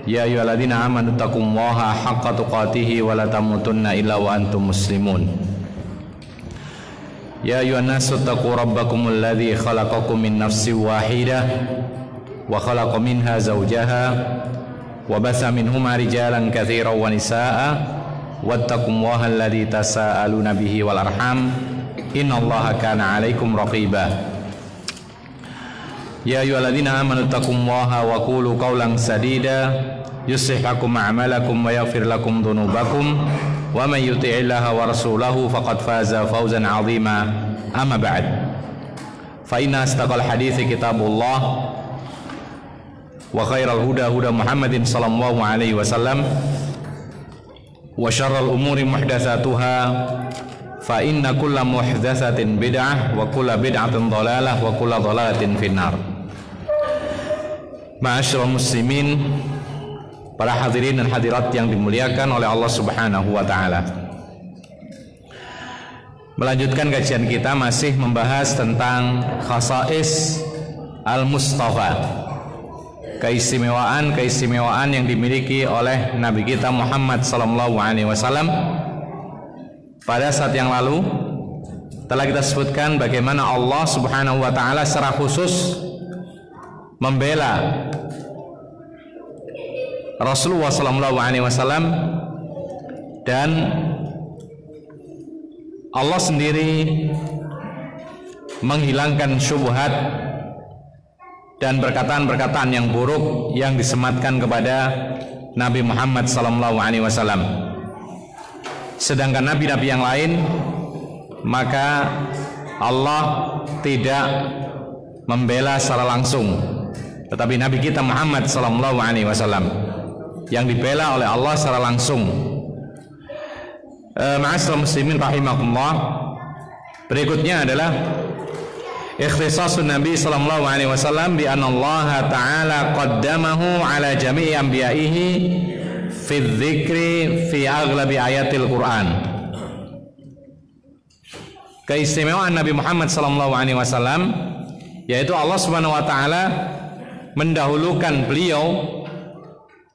Ya ayyuhalladzina amanu taqullaha haqqa tuqatih wa la tamutunna illa wa antum muslimun. Ya ayyuhan nasu taqu rabbakumul ladzi khalaqakum min nafsin wahidah wa khalaqa minha zawjaha wa basa minhuma rijalan katsiran wa nisaa'a wattaqullaha alladzi tasaaluna bihi wal arham innallaha kana 'alaikum raqiba. Ya ayyuhalladzina amanu taqullaha wa qulu qawlan sadida yuslih lakum a'malakum wa yaghfir lakum dhunubakum wa may yuti'illaha wa rasulahu faqad faza fawzan 'azima. Amma ba'd. Fa inna astaqal hadithi kitabullah wa khairal huda huda Muhammadin sallallahu alaihi wasallam wa syarral umuri muhdatsatuha fa inna kulla muhdatsatin bid'ah wa kulla bid'atin dhalalah wa kulla dhalalatin finnar. Ma'asyiral muslimin, para hadirin dan hadirat yang dimuliakan oleh Allah Subhanahu wa taala. Melanjutkan kajian kita masih membahas tentang khasais al-Mustafa. Keistimewaan yang dimiliki oleh Nabi kita Muhammad sallallahu alaihi wasallam. Pada saat yang lalu telah kita sebutkan bagaimana Allah Subhanahu wa taala secara khusus membela Rasulullah sallallahu alaihi wasallam, dan Allah sendiri menghilangkan syubhat dan perkataan-perkataan yang buruk yang disematkan kepada Nabi Muhammad sallallahu alaihi wasallam. Sedangkan nabi-nabi yang lain, maka Allah tidak membela secara langsung, tetapi Nabi kita Muhammad sallallahu alaihi wasallam yang dibela oleh Allah secara langsung. Ma'asyiral muslimin rahimakumullah, berikutnya adalah ikhtisasun Nabi sallallahu alaihi wasallam bi anna Allah ta'ala qaddamahu ala jami'i anbiya'ihi fi dzikri fi aghlabi ayatil Quran. Keistimewaan Nabi Muhammad sallallahu alaihi wasallam, yaitu Allah Subhanahu wa taala mendahulukan beliau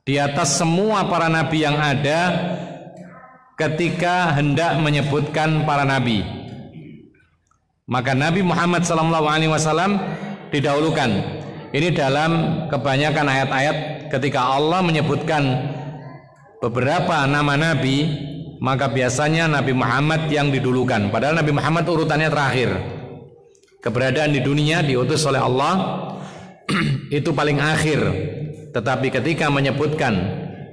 di atas semua para nabi yang ada ketika hendak menyebutkan para nabi. Maka Nabi Muhammad SAW didahulukan. Ini dalam kebanyakan ayat-ayat ketika Allah menyebutkan beberapa nama nabi, maka biasanya Nabi Muhammad yang didulukan, padahal Nabi Muhammad urutannya terakhir. Keberadaan di dunia diutus oleh Allah itu paling akhir. Tetapi ketika menyebutkan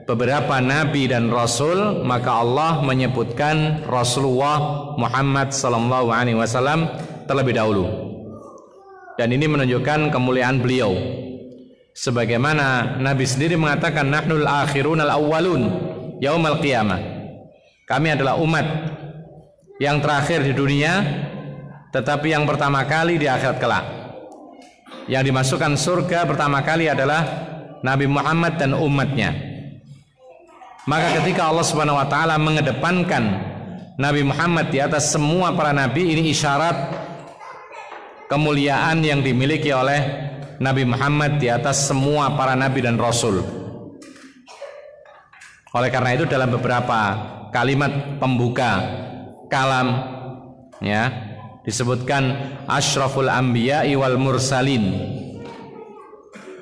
beberapa nabi dan rasul, maka Allah menyebutkan Rasulullah Muhammad sallallahu alaihi wasallam terlebih dahulu. Dan ini menunjukkan kemuliaan beliau. Sebagaimana Nabi sendiri mengatakan, nahnul akhirun al-awwalun yaumal qiyamah. Kami adalah umat yang terakhir di dunia, tetapi yang pertama kali di akhirat kelak. Yang dimasukkan surga pertama kali adalah Nabi Muhammad dan umatnya. Maka ketika Allah Subhanahu wa taala mengedepankan Nabi Muhammad di atas semua para nabi, ini isyarat kemuliaan yang dimiliki oleh Nabi Muhammad di atas semua para nabi dan rasul. Oleh karena itu dalam beberapa kalimat pembuka kalam, ya, disebutkan asyraful anbiya'i wal mursalin,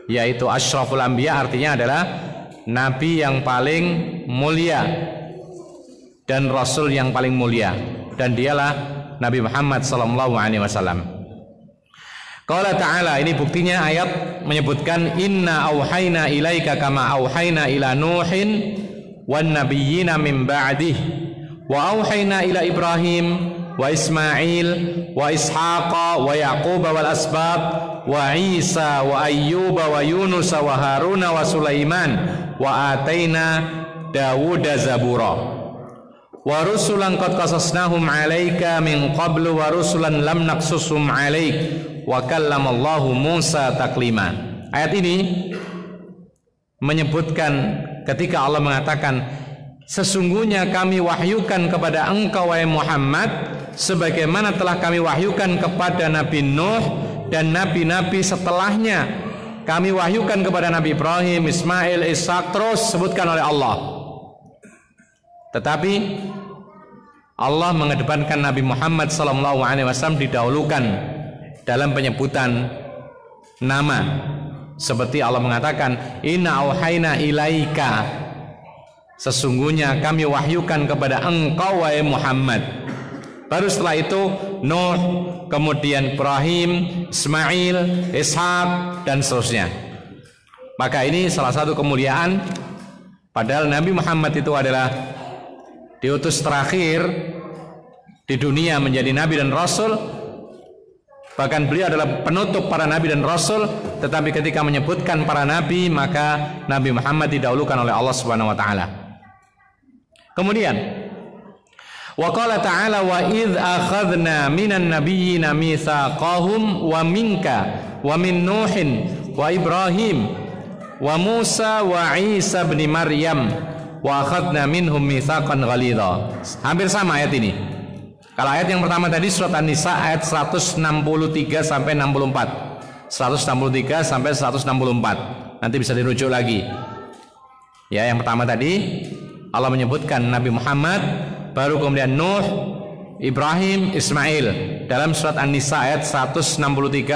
yaitu asyraful anbiya artinya adalah nabi yang paling mulia dan rasul yang paling mulia, dan dialah Nabi Muhammad sallallahu alaihi wasallam. Qala ta'ala, ini buktinya ayat menyebutkan inna auhayna ilaika kama auhayna ila nuhin wan nabiyyina min ba'dih wa auhayna ila Ibrahim wa Ismail wa Ishaqa wa Yaquba wal asbab wa Isa wa Ayyuba wa Yunus wa Haruna wa Sulaiman wa ataina Dawuda zabura wa rusulan qad qasasnahum 'alaika min qablu wa rusulan lam naqsusum 'alaik wa kallamallahu Musa taklima. Ayat ini menyebutkan ketika Allah mengatakan, sesungguhnya kami wahyukan kepada engkau wahai Muhammad sebagaimana telah kami wahyukan kepada Nabi Nuh dan nabi-nabi setelahnya kami wahyukan kepada Nabi Ibrahim, Ismail, Ishak, terus sebutkan oleh Allah. Tetapi Allah mengedepankan Nabi Muhammad SAW didahulukan dalam penyebutan nama. Seperti Allah mengatakan, Inna auhayna ilaika, sesungguhnya kami wahyukan kepada engkau wahai Muhammad. Baru setelah itu Nuh, kemudian Ibrahim, Ismail, Ishak, dan seterusnya. Maka ini salah satu kemuliaan. Padahal Nabi Muhammad itu adalah diutus terakhir di dunia menjadi Nabi dan Rasul. Bahkan beliau adalah penutup para Nabi dan Rasul. Tetapi ketika menyebutkan para Nabi, maka Nabi Muhammad didahulukan oleh Allah Subhanahu Wa Taala. Kemudian wa qala ta'ala wa idh akhadna minan nabiyyina mitsaqahum wa minka wa min Nuhin wa Ibrahim wa Musa wa Isa bin Maryam wa akhadna minhum mitsaqan ghalidha. Hampir sama ayat ini. Kalau ayat yang pertama tadi surat An-Nisa ayat 163 sampai 64. 163 sampai 164. Nanti bisa dirujuk lagi. Ya, yang pertama tadi Allah menyebutkan Nabi Muhammad, baru kemudian Nuh, Ibrahim, Ismail dalam surat An-Nisa ayat 163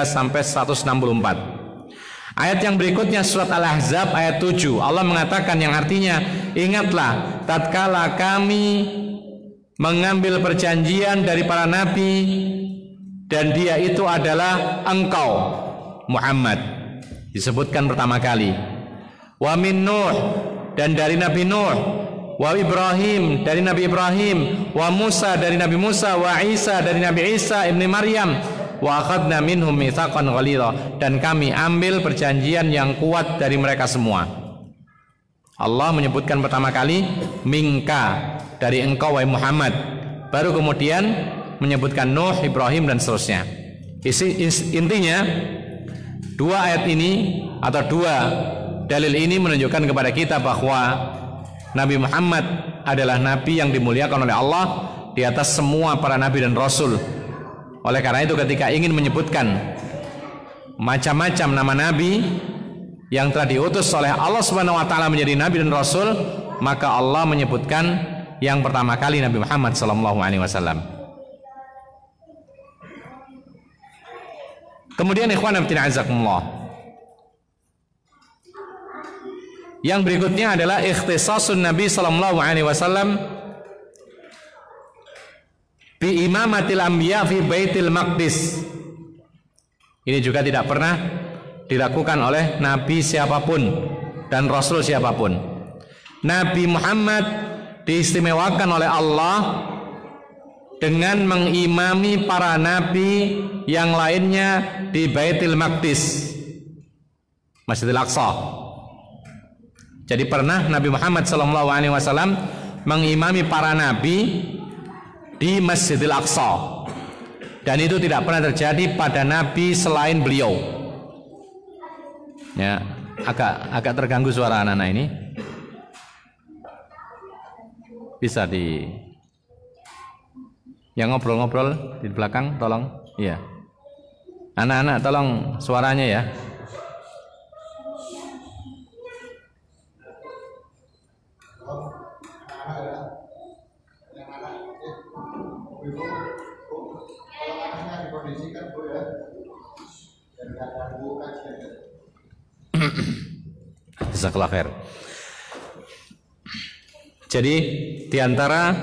sampai 164. Ayat yang berikutnya surat Al-Ahzab ayat 7. Allah mengatakan yang artinya, ingatlah tatkala kami mengambil perjanjian dari para nabi dan dia itu adalah engkau Muhammad, disebutkan pertama kali. Wa min Nuh, dan dari Nabi Nuh, wa Ibrahim, dari Nabi Ibrahim, wa Musa, dari Nabi Musa, wa Isa, dari Nabi Isa ibni Maryam, wa akhadna minhum mitsaqan ghalidha, dan kami ambil perjanjian yang kuat dari mereka semua. Allah menyebutkan pertama kali minka, dari engkau wahai Muhammad, baru kemudian menyebutkan Nuh, Ibrahim, dan seterusnya. Intinya dua ayat ini atau dua dalil ini menunjukkan kepada kita bahwa Nabi Muhammad adalah Nabi yang dimuliakan oleh Allah di atas semua para Nabi dan Rasul. Oleh karena itu ketika ingin menyebutkan macam-macam nama Nabi yang telah diutus oleh Allah Subhanahu Wa Taala menjadi Nabi dan Rasul, maka Allah menyebutkan yang pertama kali Nabi Muhammad SAW. Kemudian ikhwan fillah azakumullah, yang berikutnya adalah ikhtisasun Nabi SAW bi imamatil anbiya fi baitil maqdis. Ini juga tidak pernah dilakukan oleh Nabi siapapun dan Rasul siapapun. Nabi Muhammad diistimewakan oleh Allah dengan mengimami para nabi yang lainnya di Baitul Maqdis, Masjidil Aqsa. Jadi pernah Nabi Muhammad SAW mengimami para nabi di Masjidil Aqsa, dan itu tidak pernah terjadi pada nabi selain beliau. Ya, agak terganggu suara anak-anak ini. Bisa yang ngobrol-ngobrol di belakang tolong. Iya. Anak-anak tolong suaranya ya. Jazakallah khair. Jadi diantara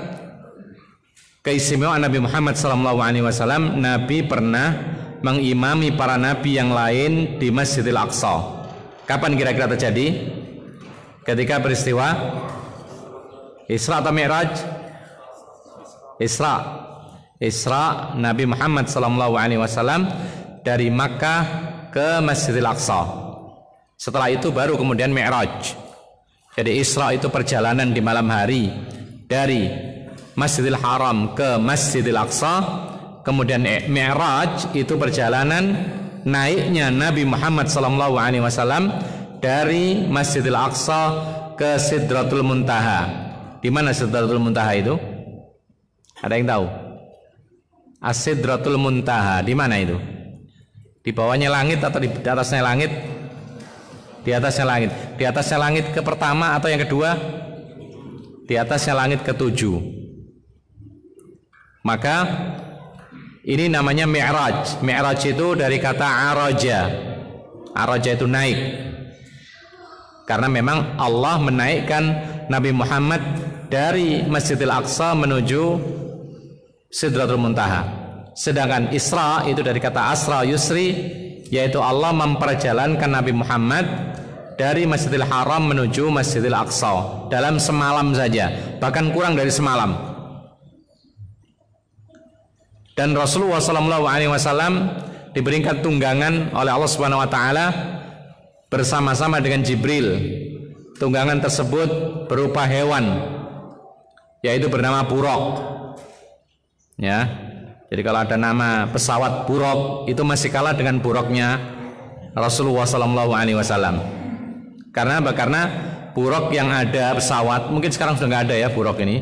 keistimewaan Nabi Muhammad SAW, Nabi pernah mengimami para nabi yang lain di Masjidil Aqsa. Kapan kira-kira terjadi? Ketika peristiwa Isra atau Mi'raj? Isra Nabi Muhammad SAW dari Makkah ke Masjidil Aqsa. Setelah itu baru kemudian Mi'raj. Jadi Isra itu perjalanan di malam hari dari Masjidil Haram ke Masjidil Aqsa. Kemudian Mi'raj itu perjalanan naiknya Nabi Muhammad SAW dari Masjidil Aqsa ke Sidratul Muntaha. Di mana Sidratul Muntaha itu? Ada yang tahu? As-Sidratul Muntaha di mana itu? Di bawahnya langit atau di atasnya langit? Di atasnya langit. Di atasnya langit ke pertama atau yang kedua? Di atasnya langit ke-7. Maka ini namanya mi'raj. Mi'raj itu dari kata araja. Araja itu naik. Karena memang Allah menaikkan Nabi Muhammad dari Masjidil Aqsa menuju Sidratul Muntaha. Sedangkan Isra itu dari kata asra yusri, yaitu Allah memperjalankan Nabi Muhammad dari Masjidil Haram menuju Masjidil Aqsa dalam semalam saja, bahkan kurang dari semalam. Dan Rasulullah SAW diberikan tunggangan oleh Allah Subhanahu Wa Taala bersama-sama dengan Jibril. Tunggangan tersebut berupa hewan, yaitu bernama buraq. Ya, jadi kalau ada nama pesawat buraq itu masih kalah dengan buraqnya Rasulullah SAW. Karena apa? Karena buraq yang ada pesawat, mungkin sekarang sudah nggak ada ya buraq ini.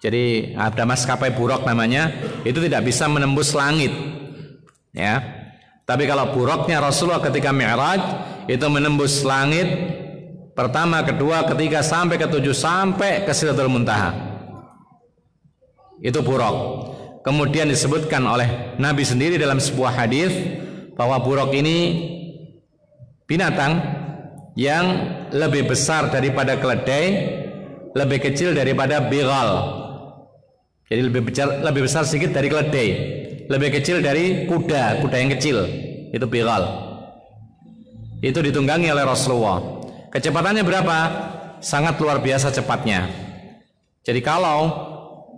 Jadi ada maskapai buraq namanya, itu tidak bisa menembus langit. Ya, tapi kalau buraqnya Rasulullah ketika Mi'raj itu menembus langit pertama, kedua, ketiga sampai ke-7 sampai ke Sidratul Muntaha. Itu buraq. Kemudian disebutkan oleh Nabi sendiri dalam sebuah hadis bahwa buraq ini binatang yang lebih besar daripada keledai, lebih kecil daripada bighal. Jadi lebih besar sedikit dari keledai, lebih kecil dari kuda yang kecil, itu bighal. Itu ditunggangi oleh Rasulullah. Kecepatannya berapa? Sangat luar biasa cepatnya. Jadi kalau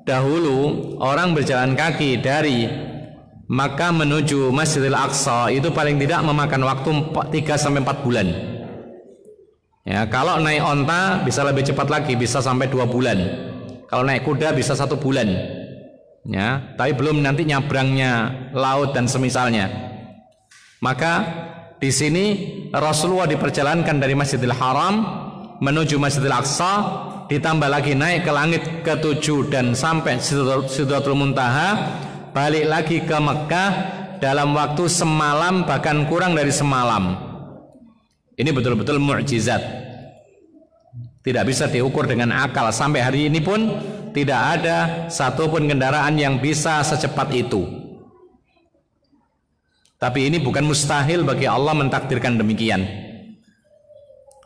dahulu orang berjalan kaki dari Makkah menuju Masjidil Aqsa itu paling tidak memakan waktu 3-4 bulan. Ya, kalau naik onta bisa lebih cepat lagi, bisa sampai 2 bulan. Kalau naik kuda bisa 1 bulan. Ya, tapi belum nanti nyabrangnya laut dan semisalnya. Maka di sini Rasulullah diperjalankan dari Masjidil Haram menuju Masjidil Aqsa, ditambah lagi naik ke langit ke-7 dan sampai Sidratul Muntaha, balik lagi ke Mekah dalam waktu semalam bahkan kurang dari semalam. Ini betul-betul mukjizat. Tidak bisa diukur dengan akal. Sampai hari ini pun tidak ada satupun kendaraan yang bisa secepat itu. Tapi ini bukan mustahil bagi Allah mentakdirkan demikian.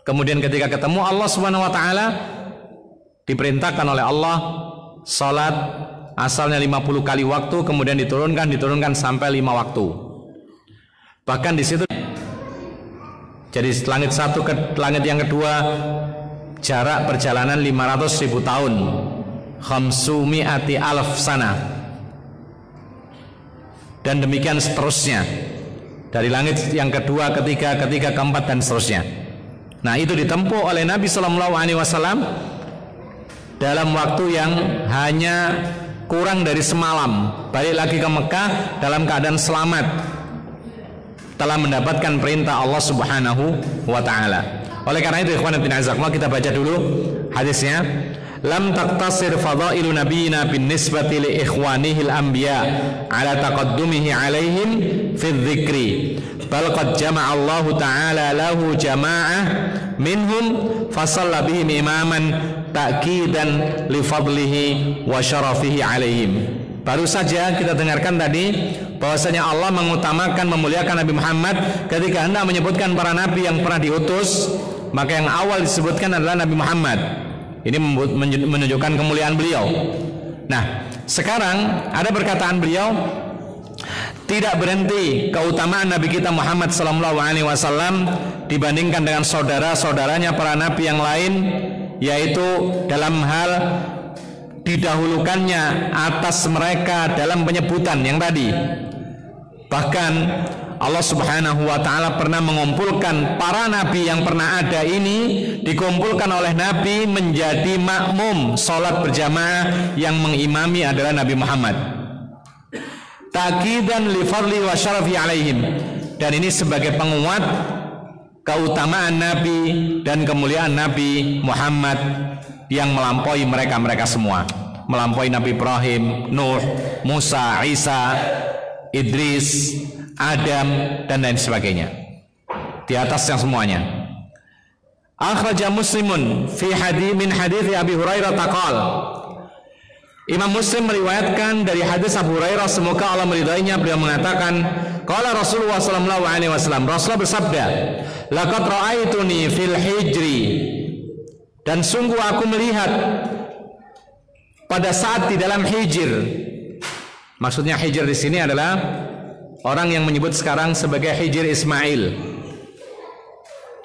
Kemudian ketika ketemu Allah Subhanahu Wa Taala, diperintahkan oleh Allah salat asalnya 50 kali waktu, kemudian diturunkan sampai 5 waktu. Bahkan di situ, jadi langit satu ke langit yang kedua jarak perjalanan 500.000 tahun, 500.000 sana, dan demikian seterusnya dari langit yang kedua, ketiga, keempat dan seterusnya. Nah, itu ditempuh oleh Nabi SAW dalam waktu yang hanya kurang dari semalam. Balik lagi ke Mekah dalam keadaan selamat, telah mendapatkan perintah Allah Subhanahu Wa Taala. Oleh karena itu, ikhwan fillah azakumullah, kita baca dulu hadisnya. Lam taqtasir fadailu nabiyina bin nisbati li ikhwanihil anbiya ala taqaddumihi alaihim fi dzikri, bal qad jama'a Allah Ta'ala lahu jama'ah minhum fasalla bihim imaman ta'kidan li fadlihi wa syarafihi alaihim. Baru saja kita dengarkan tadi bahwasanya Allah mengutamakan, memuliakan Nabi Muhammad ketika hendak menyebutkan para nabi yang pernah diutus, maka yang awal disebutkan adalah Nabi Muhammad. Ini menunjukkan kemuliaan beliau. Nah, sekarang ada perkataan beliau, tidak berhenti keutamaan Nabi kita Muhammad SAW dibandingkan dengan saudara-saudaranya para nabi yang lain, yaitu dalam hal didahulukannya atas mereka dalam penyebutan yang tadi. Bahkan Allah Subhanahu Wa Ta'ala pernah mengumpulkan para nabi yang pernah ada ini, dikumpulkan oleh Nabi menjadi makmum salat berjamaah, yang mengimami adalah Nabi Muhammad. Takidan li fadli wa syarafi alaihim, dan ini sebagai penguat keutamaan Nabi dan kemuliaan Nabi Muhammad yang melampaui mereka semua, melampaui Nabi Ibrahim, Nuh, Musa, Isa, Idris, Adam dan lain sebagainya, di atasnya semuanya. Akhraja Muslimun fi min hadits Abi Hurairah taqal. Imam Muslim meriwayatkan dari hadis Abu Hurairah, semoga Allah meridainya, beliau mengatakan, qala Rasulullah sallallahu alaihi wasallam, Rasulullah bersabda, laqad ra'aituni fil hijri, dan sungguh aku melihat pada saat di dalam hijr. Maksudnya hijr di sini adalah orang yang menyebut sekarang sebagai hijr Ismail,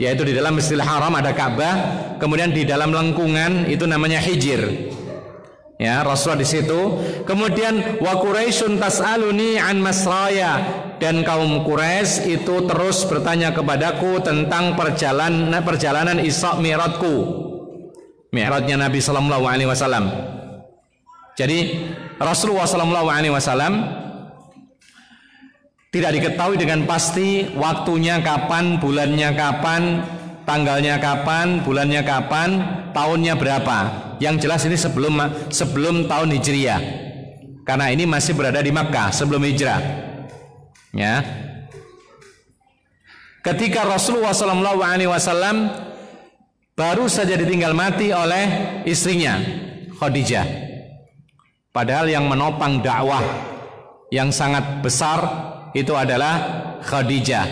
yaitu di dalam Masjidil Haram ada Ka'bah, kemudian di dalam lengkungan itu namanya hijr. Ya, Rasulullah di situ. Kemudian wa Quraisyun tas'aluni an masraya, dan kaum Quraisy itu terus bertanya kepadaku tentang perjalanan Isra Mi'rajku, Mi'rajnya Nabi sallallahu alaihi wasallam. Jadi Rasulullah sallallahu alaihi wasallam tidak diketahui dengan pasti waktunya kapan, bulannya kapan, tanggalnya kapan, bulannya kapan, tahunnya berapa. Yang jelas ini sebelum tahun Hijriyah, karena ini masih berada di Makkah sebelum hijrah. Ya. Ketika Rasulullah SAW baru saja ditinggal mati oleh istrinya Khadijah, padahal yang menopang dakwah yang sangat besar itu adalah Khadijah.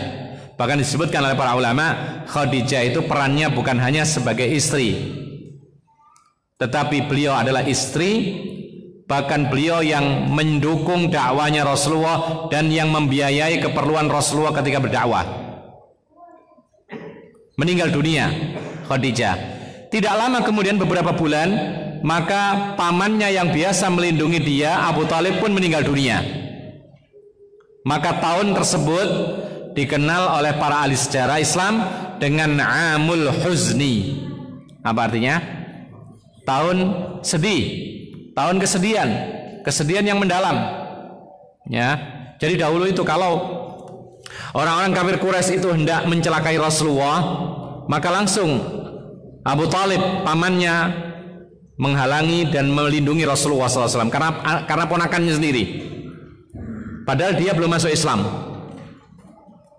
Bahkan disebutkan oleh para ulama, Khadijah itu perannya bukan hanya sebagai istri, tetapi beliau adalah istri, bahkan beliau yang mendukung dakwanya Rasulullah dan yang membiayai keperluan Rasulullah ketika berdakwah. Meninggal dunia Khadijah. Tidak lama kemudian, beberapa bulan, maka pamannya yang biasa melindungi dia, Abu Thalib, pun meninggal dunia. Maka tahun tersebut dikenal oleh para ahli sejarah Islam dengan Amul Huzni. Apa artinya? Tahun sedih, tahun kesedihan yang mendalam. Ya, jadi dahulu itu kalau orang-orang kafir Quraisy itu hendak mencelakai Rasulullah, maka langsung Abu Thalib pamannya menghalangi dan melindungi Rasulullah SAW karena ponakannya sendiri. Padahal dia belum masuk Islam.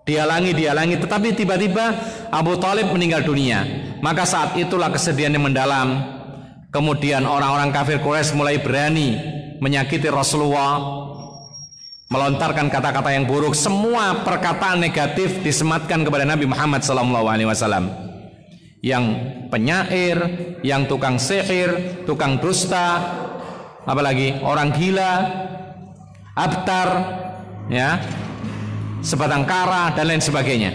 Dihalangi, tetapi tiba-tiba Abu Thalib meninggal dunia. Maka saat itulah kesedihan yang mendalam. Kemudian orang-orang kafir Quraisy mulai berani menyakiti Rasulullah, melontarkan kata-kata yang buruk, semua perkataan negatif disematkan kepada Nabi Muhammad SAW. Yang penyair, yang tukang sihir, tukang dusta, apalagi orang gila, abtar, ya, sebatang kara, dan lain sebagainya.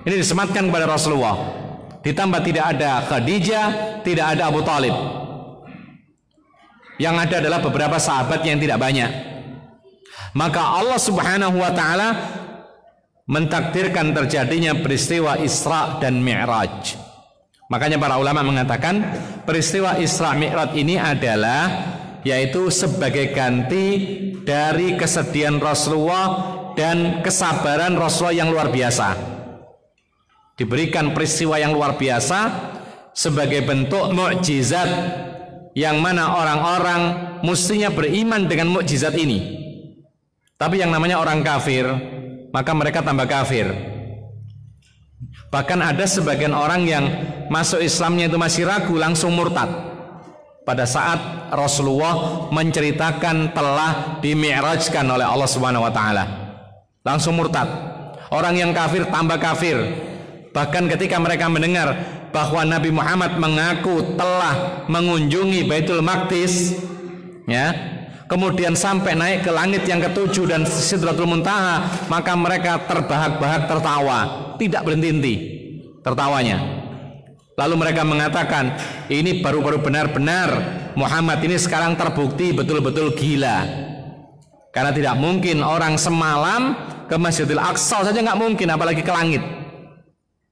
Ini disematkan kepada Rasulullah. Ditambah tidak ada Khadijah, tidak ada Abu Thalib. Yang ada adalah beberapa sahabat yang tidak banyak. Maka Allah Subhanahu wa ta'ala mentakdirkan terjadinya peristiwa Isra dan Mi'raj. Makanya para ulama mengatakan peristiwa Isra Mi'raj ini adalah yaitu sebagai ganti dari kesedihan Rasulullah dan kesabaran Rasulullah yang luar biasa. Diberikan peristiwa yang luar biasa sebagai bentuk mukjizat, yang mana orang-orang mestinya beriman dengan mukjizat ini. Tapi yang namanya orang kafir, maka mereka tambah kafir. Bahkan ada sebagian orang yang masuk Islamnya itu masih ragu, langsung murtad pada saat Rasulullah menceritakan telah dimi'rajkan oleh Allah Subhanahu wa taala. Langsung murtad. Orang yang kafir tambah kafir. Bahkan ketika mereka mendengar bahwa Nabi Muhammad mengaku telah mengunjungi Baitul Maqdis, ya, kemudian sampai naik ke langit yang ketujuh dan Sidratul Muntaha, maka mereka terbahak-bahak tertawa, tidak berhenti tertawanya. Lalu mereka mengatakan, ini baru-baru benar-benar Muhammad ini sekarang terbukti betul-betul gila. Karena tidak mungkin orang semalam ke Masjidil Aqsa saja nggak mungkin, apalagi ke langit.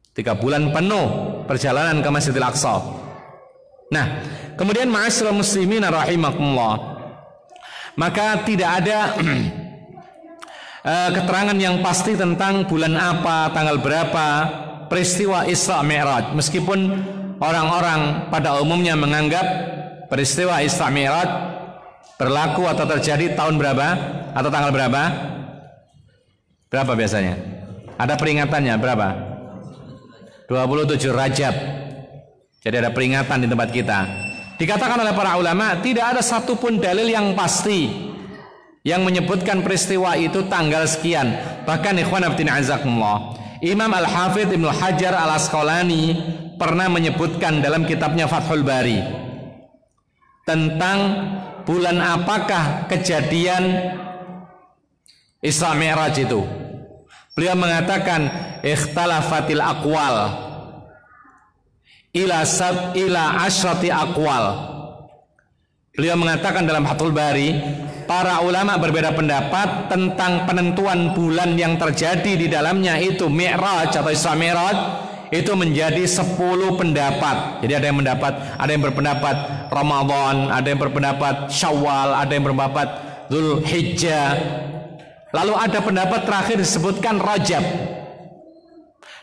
3 bulan penuh perjalanan ke Masjidil Aqsa. Nah, kemudian ma'asyiral muslimin rahimakumullah, maka tidak ada keterangan yang pasti tentang bulan apa, tanggal berapa peristiwa Isra Mi'raj. Meskipun orang-orang pada umumnya menganggap peristiwa Isra Mi'raj berlaku atau terjadi tahun berapa atau tanggal berapa? Berapa biasanya? Ada peringatannya berapa? 27 Rajab. Jadi ada peringatan di tempat kita. Dikatakan oleh para ulama, tidak ada satupun dalil yang pasti yang menyebutkan peristiwa itu tanggal sekian. Bahkan ikhwan fillah azakumullah, Imam Al-Hafidh Ibnu Hajar Al-Asqalani pernah menyebutkan dalam kitabnya Fathul Bari tentang bulan apakah kejadian Isra Mi'raj itu. Beliau mengatakan ikhtalafatil aqwal ila asyrati aqwal. Beliau mengatakan dalam Fathul Bari, para ulama berbeda pendapat tentang penentuan bulan yang terjadi di dalamnya itu Mi'raj atau Isra Mi'raj itu menjadi 10 pendapat. Jadi ada yang berpendapat Ramadan, ada yang berpendapat Syawal, ada yang berpendapat Dzulhijjah. Lalu ada pendapat terakhir disebutkan Rajab.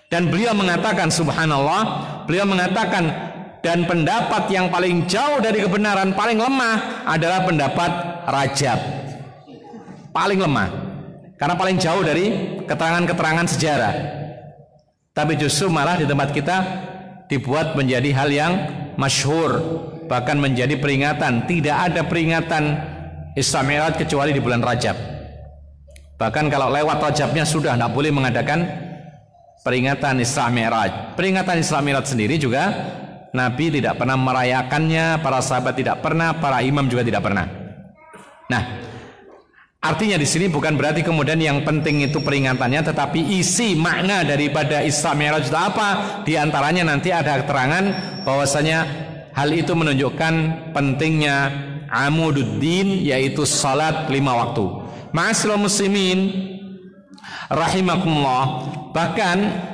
Dan beliau mengatakan, subhanallah, beliau mengatakan, dan pendapat yang paling jauh dari kebenaran, paling lemah adalah pendapat Rajab. Paling lemah, karena paling jauh dari keterangan-keterangan sejarah. Tapi justru malah di tempat kita dibuat menjadi hal yang masyhur, bahkan menjadi peringatan. Tidak ada peringatan Isra Mi'raj kecuali di bulan Rajab. Bahkan kalau lewat Rajabnya sudah tidak boleh mengadakan peringatan Isra Mi'raj. Peringatan Isra Mi'raj sendiri juga Nabi tidak pernah merayakannya, para sahabat tidak pernah, para imam juga tidak pernah. Nah, artinya di sini bukan berarti kemudian yang penting itu peringatannya, tetapi isi makna daripada Isra Mi'raj itu apa? Di antaranya nanti ada keterangan bahwasanya hal itu menunjukkan pentingnya amududdin, yaitu salat 5 waktu. Ma'asyiral muslimin rahimakumullah, bahkan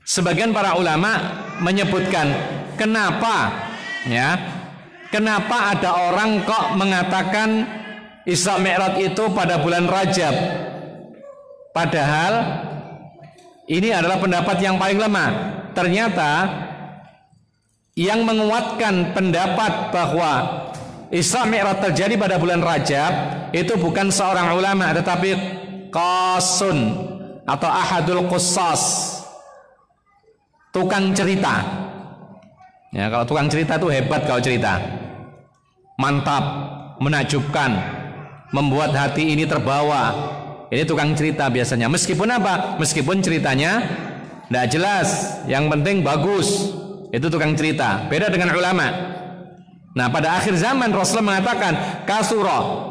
sebagian para ulama menyebutkan kenapa ada orang kok mengatakan Isra Mi'raj itu pada bulan Rajab, padahal ini adalah pendapat yang paling lemah. Ternyata yang menguatkan pendapat bahwa Isra Mi'raj terjadi pada bulan Rajab itu bukan seorang ulama, tetapi qasun atau ahadul qussas, tukang cerita. Ya, kalau tukang cerita itu hebat, kalau cerita mantap, menakjubkan, membuat hati ini terbawa. Ini tukang cerita biasanya. Meskipun apa? Meskipun ceritanya tidak jelas, yang penting bagus. Itu tukang cerita. Beda dengan ulama. Nah, pada akhir zaman Rasulullah mengatakan kasura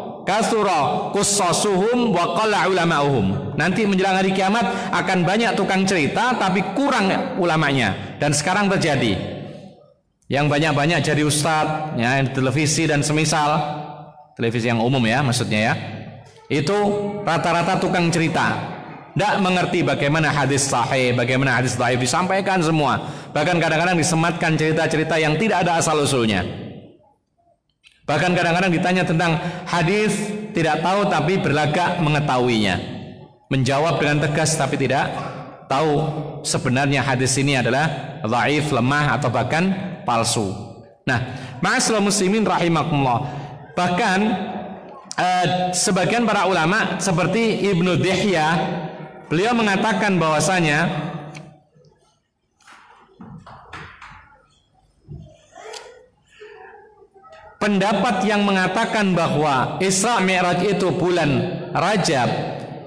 qussasuhum wa qalla ulama'uhum. Nanti menjelang hari kiamat akan banyak tukang cerita tapi kurang ulamanya. Dan sekarang terjadi. Yang banyak-banyak jadi ustadz, ya, televisi dan semisal, televisi yang umum ya maksudnya ya, itu rata-rata tukang cerita, tidak mengerti bagaimana hadis sahih, bagaimana hadis dhaif, disampaikan semua, bahkan kadang-kadang disematkan cerita-cerita yang tidak ada asal usulnya. Bahkan kadang-kadang ditanya tentang hadis tidak tahu tapi berlagak mengetahuinya, menjawab dengan tegas tapi tidak tahu sebenarnya hadis ini adalah dhaif, lemah atau bahkan palsu. Nah, ma'asyiral muslimin rahimakumullah, bahkan sebagian para ulama seperti Ibnu Dihyah, beliau mengatakan bahwasanya pendapat yang mengatakan bahwa Isra Mi'raj itu bulan Rajab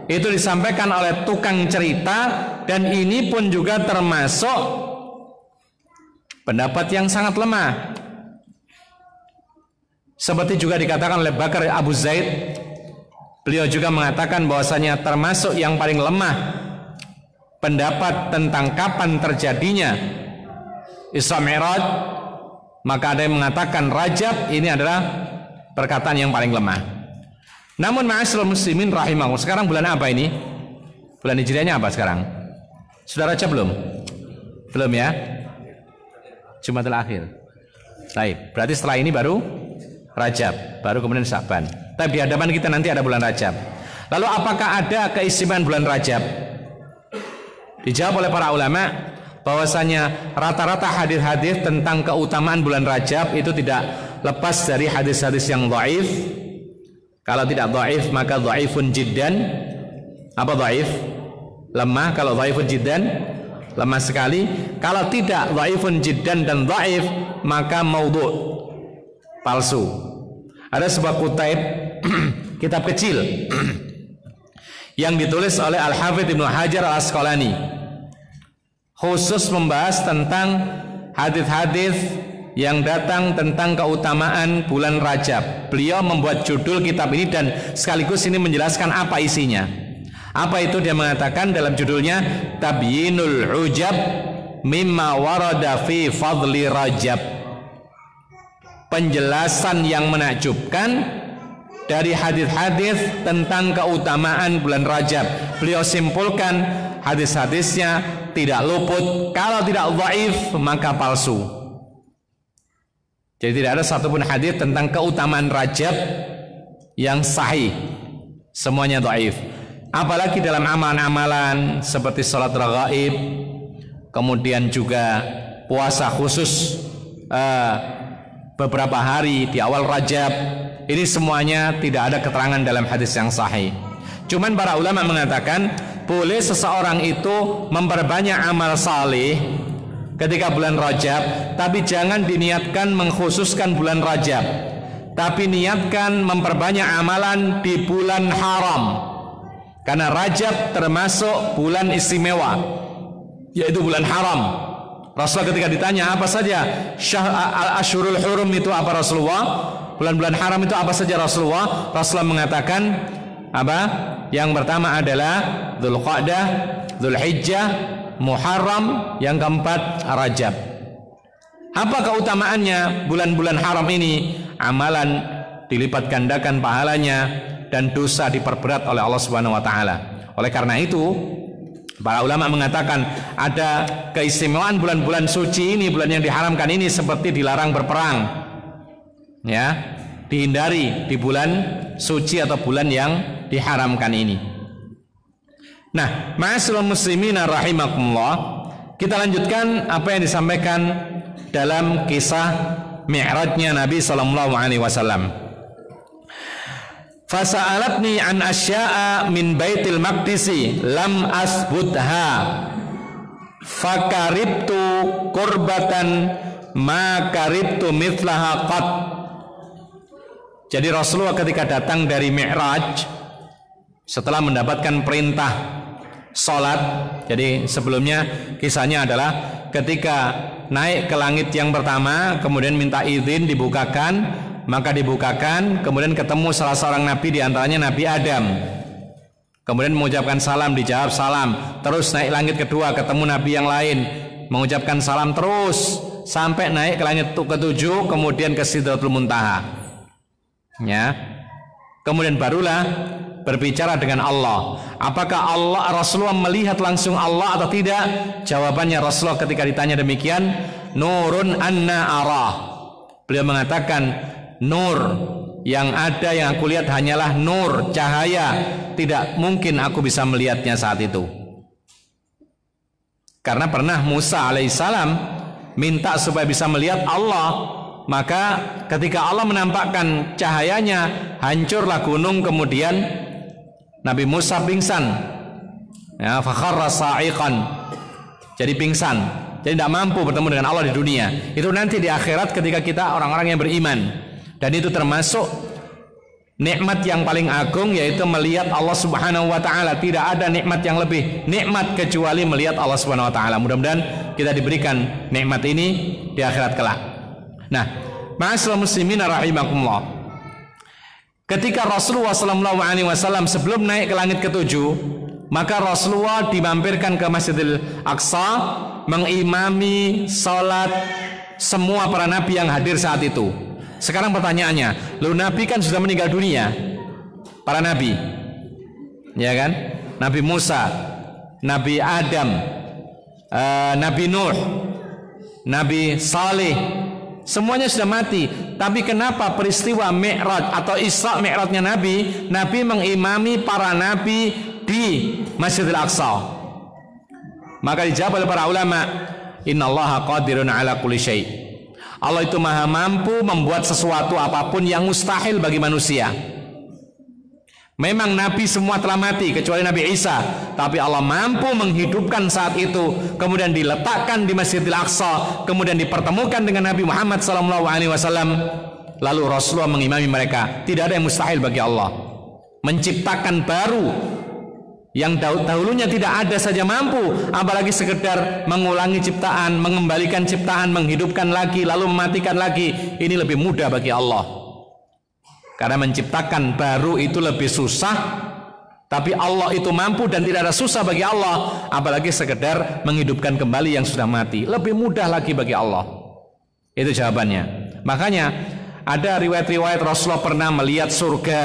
itu disampaikan oleh tukang cerita, dan ini pun juga termasuk pendapat yang sangat lemah. Seperti juga dikatakan oleh Bakar Abu Zaid, beliau juga mengatakan bahwasanya termasuk yang paling lemah pendapat tentang kapan terjadinya Isra Mi'raj. Maka ada yang mengatakan Rajab, ini adalah perkataan yang paling lemah. Namun ma'asyiral muslimin rahimahullah, sekarang bulan apa ini? Bulan Hijriahnya apa sekarang? Sudah Rajab belum? Belum ya? Jumatul Akhir. Baik, berarti setelah ini baru Rajab, baru kemudian Sya'ban. Tapi di hadapan kita nanti ada bulan Rajab. Lalu apakah ada keistimewaan bulan Rajab? Dijawab oleh para ulama bahwasanya rata-rata hadis-hadis tentang keutamaan bulan Rajab itu tidak lepas dari hadis-hadis yang dhaif. Kalau tidak dhaif maka dhaifun jiddan. Apa dhaif? Lemah. Kalau dhaifun jiddan, lemah sekali. Kalau tidak, dhaifun jiddan dan dhaif, maka maudhu', palsu. Ada sebuah kutaib kitab kecil yang ditulis oleh Al-Hafidz Ibnu Hajar Al-Asqalani, khusus membahas tentang hadis-hadis yang datang tentang keutamaan bulan Rajab. Beliau membuat judul kitab ini dan sekaligus ini menjelaskan apa isinya. Apa itu? Dia mengatakan dalam judulnya Tabyinul Ujab mimma warada fi fadli Rajab, penjelasan yang menakjubkan dari hadis-hadis tentang keutamaan bulan Rajab. Beliau simpulkan hadis-hadisnya tidak luput, kalau tidak dhaif maka palsu. Jadi tidak ada satupun hadis tentang keutamaan Rajab yang sahih, semuanya dhaif. Apalagi dalam amalan-amalan seperti salat raghaib, kemudian juga puasa khusus beberapa hari di awal Rajab, ini semuanya tidak ada keterangan dalam hadis yang sahih. Cuman para ulama mengatakan boleh seseorang itu memperbanyak amal saleh ketika bulan Rajab, tapi jangan diniatkan mengkhususkan bulan Rajab, tapi niatkan memperbanyak amalan di bulan haram, karena Rajab termasuk bulan istimewa, yaitu bulan haram. Rasulullah ketika ditanya apa saja al-ashhurul hurum itu apa Rasulullah, bulan-bulan haram itu apa saja Rasulullah, Rasulullah mengatakan apa? Yang pertama adalah Dzulqa'dah, Dzulhijjah, Muharram, yang keempat Rajab. Apa keutamaannya bulan-bulan haram ini? Amalan dilipat gandakan pahalanya dan dosa diperberat oleh Allah Subhanahu wa taala. Oleh karena itu, para ulama mengatakan ada keistimewaan bulan-bulan suci ini, bulan yang diharamkan ini, seperti dilarang berperang. Ya, dihindari di bulan suci atau bulan yang diharamkan ini. Nah, ma'asyiral muslimin rahimakumullah, kita lanjutkan apa yang disampaikan dalam kisah Mi'rajnya Nabi sallallahu alaihi wasallam. Fasa'alatni an asya'a min Baitil Maqdisi lam asbutha fakaribtu qurbatan ma karibtu mithlaha qat. Jadi Rasulullah ketika datang dari Mi'raj, setelah mendapatkan perintah sholat, jadi sebelumnya kisahnya adalah ketika naik ke langit yang pertama, kemudian minta izin dibukakan, maka dibukakan, kemudian ketemu salah seorang nabi, diantaranya Nabi Adam, kemudian mengucapkan salam, dijawab salam, terus naik langit kedua, ketemu nabi yang lain, mengucapkan salam terus sampai naik ke langit ketujuh, kemudian ke Sidratul Muntaha, ya. Kemudian barulah berbicara dengan Allah. Apakah Rasulullah melihat langsung Allah atau tidak? Jawabannya Rasulullah ketika ditanya demikian, nurun anna arah. Beliau mengatakan, nur yang ada yang aku lihat hanyalah nur, cahaya, tidak mungkin aku bisa melihatnya saat itu. Karena pernah Musa alaihissalam minta supaya bisa melihat Allah, maka ketika Allah menampakkan cahayanya, hancurlah gunung, kemudian Nabi Musa pingsan, ya, fakharra sa'iqan, jadi pingsan, jadi tidak mampu bertemu dengan Allah di dunia. Itu nanti di akhirat ketika kita orang-orang yang beriman, dan itu termasuk nikmat yang paling agung, yaitu melihat Allah Subhanahu wa taala. Tidak ada nikmat yang lebih nikmat kecuali melihat Allah Subhanahu wa taala. Mudah-mudahan kita diberikan nikmat ini di akhirat kelak. Nah, ma'asyiral muslimin rahimakumullah, ketika Rasulullah SAW sebelum naik ke langit ketujuh, maka Rasulullah dimampirkan ke Masjidil Aqsa mengimami salat semua para nabi yang hadir saat itu. Sekarang pertanyaannya, lu nabi kan sudah meninggal dunia, para nabi, ya kan? Nabi Musa, Nabi Adam, Nabi Nuh, Nabi Saleh, semuanya sudah mati. Tapi kenapa peristiwa Mi'raj atau Isra Mi'rajnya Nabi mengimami para nabi di Masjidil Aqsa? Maka dijawab oleh para ulama, innallaha qadirun ala kulli syai'. Allah itu maha mampu membuat sesuatu apapun yang mustahil bagi manusia. Memang Nabi semua telah mati kecuali Nabi Isa, tapi Allah mampu menghidupkan saat itu, kemudian diletakkan di Masjidil Aqsa, kemudian dipertemukan dengan Nabi Muhammad SAW, lalu Rasulullah mengimami mereka. Tidak ada yang mustahil bagi Allah. Menciptakan baru yang dahulunya tidak ada saja mampu, apalagi sekedar mengulangi ciptaan, mengembalikan ciptaan, menghidupkan lagi, lalu mematikan lagi. Ini lebih mudah bagi Allah. Karena menciptakan baru itu lebih susah, tapi Allah itu mampu dan tidak ada susah bagi Allah, apalagi sekedar menghidupkan kembali yang sudah mati. Lebih mudah lagi bagi Allah. Itu jawabannya. Makanya ada riwayat-riwayat Rasulullah pernah melihat surga,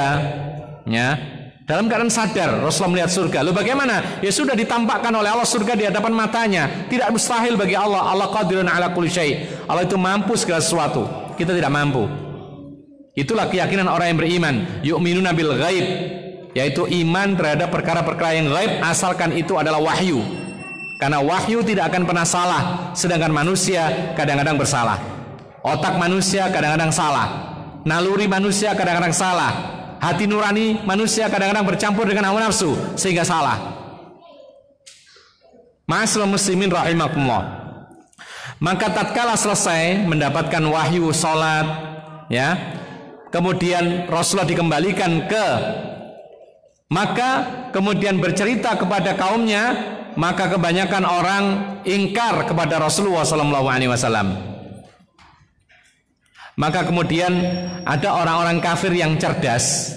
ya, dalam keadaan sadar. Rasulullah melihat surga. Lalu bagaimana? Ya sudah ditampakkan oleh Allah surga di hadapan matanya. Tidak mustahil bagi Allah. Allah qadirun ala kulli syai'. Allah itu mampu segala sesuatu. Kita tidak mampu. Itulah keyakinan orang yang beriman. Yu'minuna bil ghaib, yaitu iman terhadap perkara-perkara yang gaib asalkan itu adalah wahyu. Karena wahyu tidak akan pernah salah, sedangkan manusia kadang-kadang bersalah. Otak manusia kadang-kadang salah, naluri manusia kadang-kadang salah, hati nurani manusia kadang-kadang bercampur dengan hawa nafsu sehingga salah. Ma'asyiral muslimin rahimakumullah. Maka tatkala selesai mendapatkan wahyu salat, ya, kemudian Rasulullah dikembalikan ke Makkah, kemudian bercerita kepada kaumnya, maka kebanyakan orang ingkar kepada Rasulullah SAW. Maka kemudian ada orang-orang kafir yang cerdas,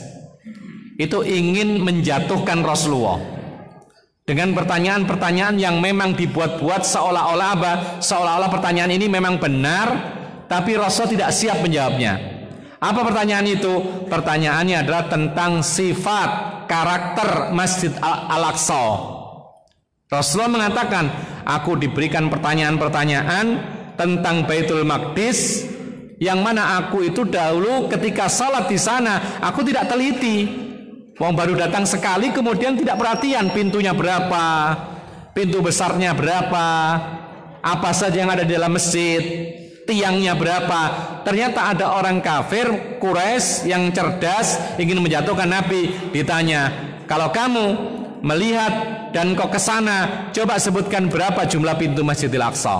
itu ingin menjatuhkan Rasulullah dengan pertanyaan-pertanyaan yang memang dibuat-buat seolah-olah apa? Seolah-olah pertanyaan ini memang benar, tapi Rasul tidak siap menjawabnya. Apa pertanyaan itu? Pertanyaannya adalah tentang sifat karakter Masjid Al-Aqsa. Rasulullah mengatakan, aku diberikan pertanyaan-pertanyaan tentang Baitul Maqdis, yang mana aku itu dahulu ketika salat di sana aku tidak teliti. Wong baru datang sekali, kemudian tidak perhatian pintunya berapa, pintu besarnya berapa, apa saja yang ada di dalam masjid, tiangnya berapa. Ternyata ada orang kafir Quraisy yang cerdas ingin menjatuhkan Nabi. Ditanya, kalau kamu melihat dan kau ke sana, coba sebutkan berapa jumlah pintu Masjidil Aqsa,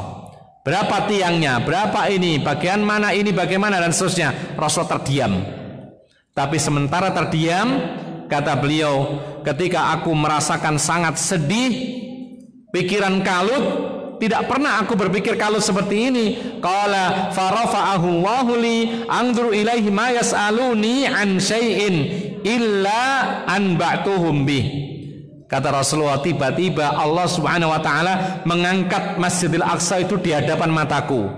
berapa tiangnya, berapa ini, bagian mana ini, bagaimana, dan seterusnya. Rasul terdiam. Tapi sementara terdiam, kata beliau, ketika aku merasakan sangat sedih, pikiran kalut, tidak pernah aku berpikir kalut seperti ini. Qala farafa'ahu Allahu li anzuru ilaihi ma yas'aluni an syai'in illa anba'tuhum bih. Kata Rasulullah, tiba-tiba Allah Subhanahu wa taala mengangkat Masjidil Aqsa itu di hadapan mataku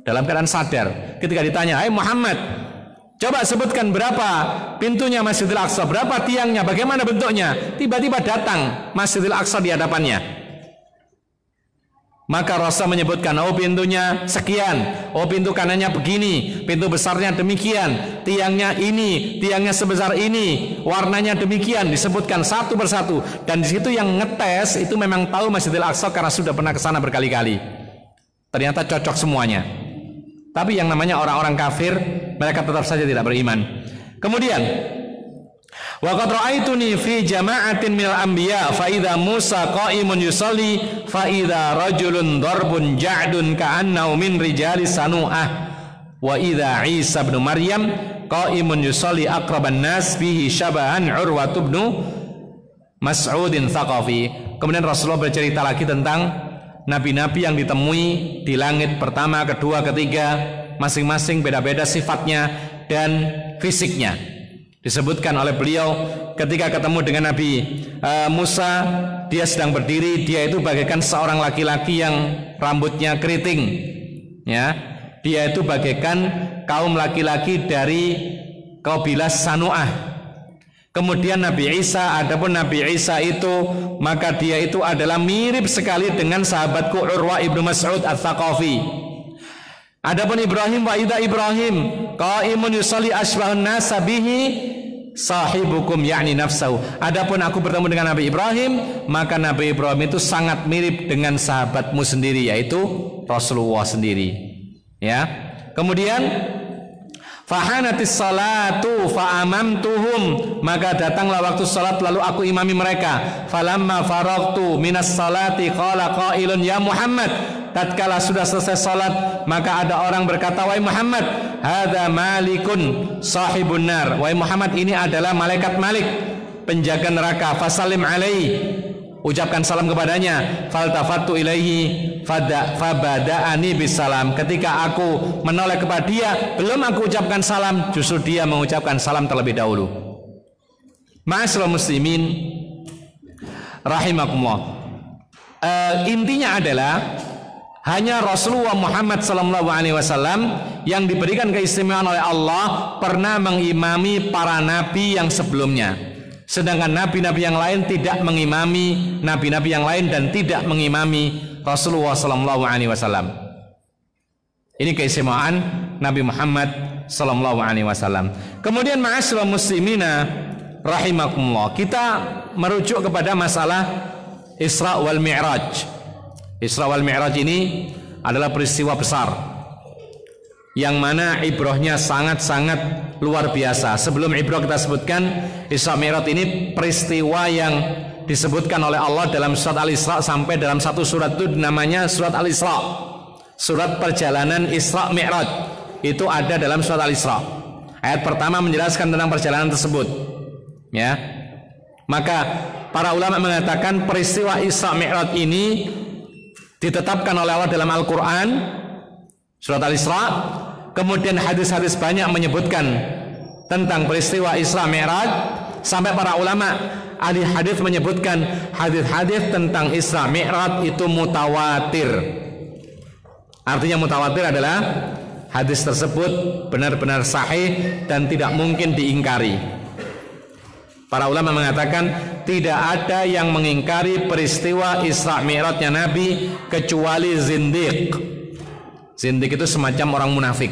dalam keadaan sadar. Ketika ditanya, "Hai Muhammad, coba sebutkan berapa pintunya Masjidil Aqsa, berapa tiangnya, bagaimana bentuknya?" Tiba-tiba datang Masjidil Aqsa di hadapannya. Maka Rasul menyebutkan, oh pintunya sekian, oh pintu kanannya begini, pintu besarnya demikian, tiangnya ini, tiangnya sebesar ini, warnanya demikian, disebutkan satu persatu. Dan di situ yang ngetes itu memang tahu Masjidil Aqsa karena sudah pernah ke sana berkali-kali. Ternyata cocok semuanya. Tapi yang namanya orang-orang kafir, mereka tetap saja tidak beriman. Kemudian wa qad ra'aituni fi jama'atin minal anbiya fa idza Musa qa'imun yusalli fa idza rajulun darbun ja'dun ka'annahu min rijali sanu'ah wa idza Isa bin Maryam qa'imun yusalli aqraban nas bihi syabahan Urwah bin Mas'udin Tsaqafi. Kemudian Rasulullah bercerita lagi tentang nabi-nabi yang ditemui di langit pertama, kedua, ketiga, masing-masing beda-beda sifatnya dan fisiknya. Disebutkan oleh beliau ketika ketemu dengan Nabi Musa, dia sedang berdiri, dia itu bagaikan seorang laki-laki yang rambutnya keriting, ya, dia itu bagaikan kaum laki-laki dari kabilah Sanu'ah. Kemudian Nabi Isa, adapun Nabi Isa itu, maka dia itu adalah mirip sekali dengan sahabatku Urwah ibnu Mas'ud Ats-Tsaqafi. Adapun Ibrahim, wa idza Ibrahim qaimun yusalli asbahun nasa bihi sahibukum yakni nafsahu. Adapun aku bertemu dengan Nabi Ibrahim, maka Nabi Ibrahim itu sangat mirip dengan sahabatmu sendiri, yaitu Rasulullah sendiri. Ya. Kemudian Fahanatis salatu fa'amamtuhum, maka datanglah waktu salat lalu aku imami mereka. Falamma faragtu minas salati qala qailun ya Muhammad, tatkala sudah selesai salat maka ada orang berkata, wahai Muhammad, hadza malikun sahibun nar, wahai Muhammad, ini adalah malaikat Malik, penjaga neraka. Fasalim alaihi, ucapkan salam kepadanya. Faltafattu ilaihi fabada'ani bisalam, ketika aku menoleh kepada dia belum aku ucapkan salam, justru dia mengucapkan salam terlebih dahulu. Ma'asyiral muslimin rahimakumullah, intinya adalah hanya Rasulullah Muhammad SAW yang diberikan keistimewaan oleh Allah pernah mengimami para nabi yang sebelumnya, sedangkan nabi-nabi yang lain tidak mengimami nabi-nabi yang lain dan tidak mengimami Rasulullah SAW. Ini keistimewaan Nabi Muhammad SAW. Kemudian ma'asyiral muslimina rahimakumullah, kita merujuk kepada masalah Isra wal Mi'raj. Isra wal Mi'raj ini adalah peristiwa besar yang mana ibrahnya sangat-sangat luar biasa. Sebelum ibrah kita sebutkan, Isra Mi'raj ini peristiwa yang disebutkan oleh Allah dalam surat Al-Isra, sampai dalam satu surat itu namanya surat Al-Isra, surat perjalanan Isra Mi'raj. Itu ada dalam surat Al-Isra. Ayat pertama menjelaskan tentang perjalanan tersebut, ya. Maka para ulama mengatakan peristiwa Isra Mi'raj ini ditetapkan oleh Allah dalam Al-Quran, surat Al-Isra. Kemudian hadis-hadis banyak menyebutkan tentang peristiwa Isra Mi'raj, sampai para ulama ahli hadis menyebutkan hadis-hadis tentang Isra Mi'raj itu mutawatir. Artinya mutawatir adalah hadis tersebut benar-benar sahih dan tidak mungkin diingkari. Para ulama mengatakan tidak ada yang mengingkari peristiwa Isra Mi'rajnya Nabi kecuali zindiq. Zindiq itu semacam orang munafik.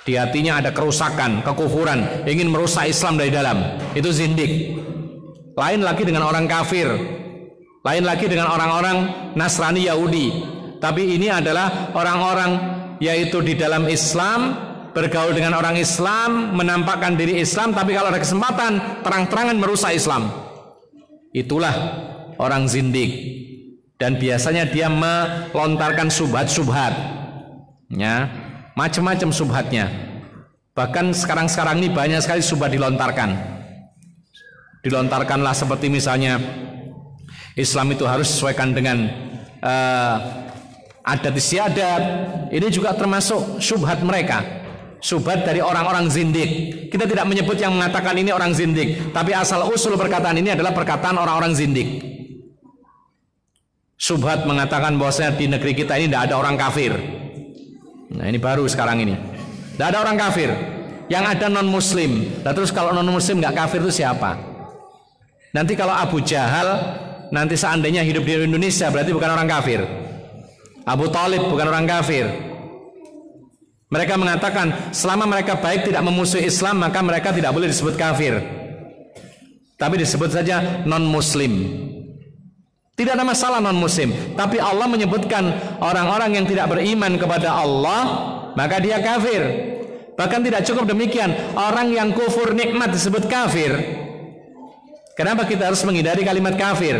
Di hatinya ada kerusakan, kekufuran, ingin merusak Islam dari dalam. Itu zindiq. Lain lagi dengan orang kafir, lain lagi dengan orang-orang Nasrani Yahudi. Tapi ini adalah orang-orang yaitu di dalam Islam, bergaul dengan orang Islam, menampakkan diri Islam, tapi kalau ada kesempatan terang-terangan merusak Islam. Itulah orang zindik. Dan biasanya dia melontarkan subhat-subhat, ya, macam-macam subhatnya. Bahkan sekarang-sekarang ini banyak sekali subhat dilontarkan. Dilontarkanlah seperti misalnya Islam itu harus sesuaikan dengan adat istiadat. Ini juga termasuk syubhat mereka, syubhat dari orang-orang zindik. Kita tidak menyebut yang mengatakan ini orang zindik, tapi asal usul perkataan ini adalah perkataan orang-orang zindik. Syubhat mengatakan bahwasanya di negeri kita ini tidak ada orang kafir. Nah, ini baru sekarang ini, tidak ada orang kafir, yang ada non muslim. Nah, terus kalau non muslim nggak kafir itu siapa? Nanti kalau Abu Jahal nanti seandainya hidup di Indonesia berarti bukan orang kafir. Abu Thalib bukan orang kafir. Mereka mengatakan selama mereka baik, tidak memusuhi Islam, maka mereka tidak boleh disebut kafir, tapi disebut saja non muslim. Tidak ada masalah non muslim, tapi Allah menyebutkan orang-orang yang tidak beriman kepada Allah maka dia kafir. Bahkan tidak cukup demikian, orang yang kufur nikmat disebut kafir. Kenapa kita harus menghindari kalimat kafir?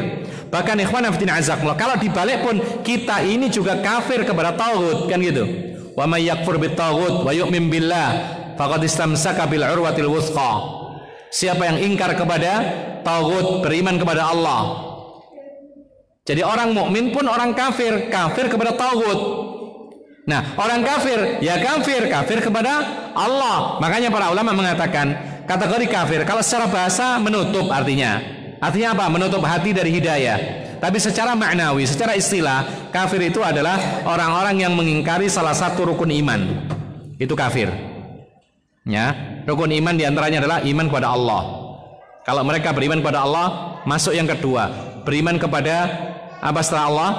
Bahkan ikhwan fillah azakumullah, kalau dibalik pun kita ini juga kafir kepada tauhid, kan gitu. Wa may yakfur bit tauhid wa yu'min billah faqad istamsaka bil urwatil wuthqa. Siapa yang ingkar kepada tauhid, beriman kepada Allah. Jadi orang mukmin pun orang kafir, kafir kepada tauhid. Nah, orang kafir ya kafir, kafir kepada Allah. Makanya para ulama mengatakan kategori kafir kalau secara bahasa menutup artinya apa? Menutup hati dari hidayah. Tapi secara maknawi, secara istilah, kafir itu adalah orang-orang yang mengingkari salah satu rukun iman. Itu kafir. Ya, rukun iman diantaranya adalah iman kepada Allah. Kalau mereka beriman kepada Allah, masuk yang kedua, beriman kepada apa setelah Allah?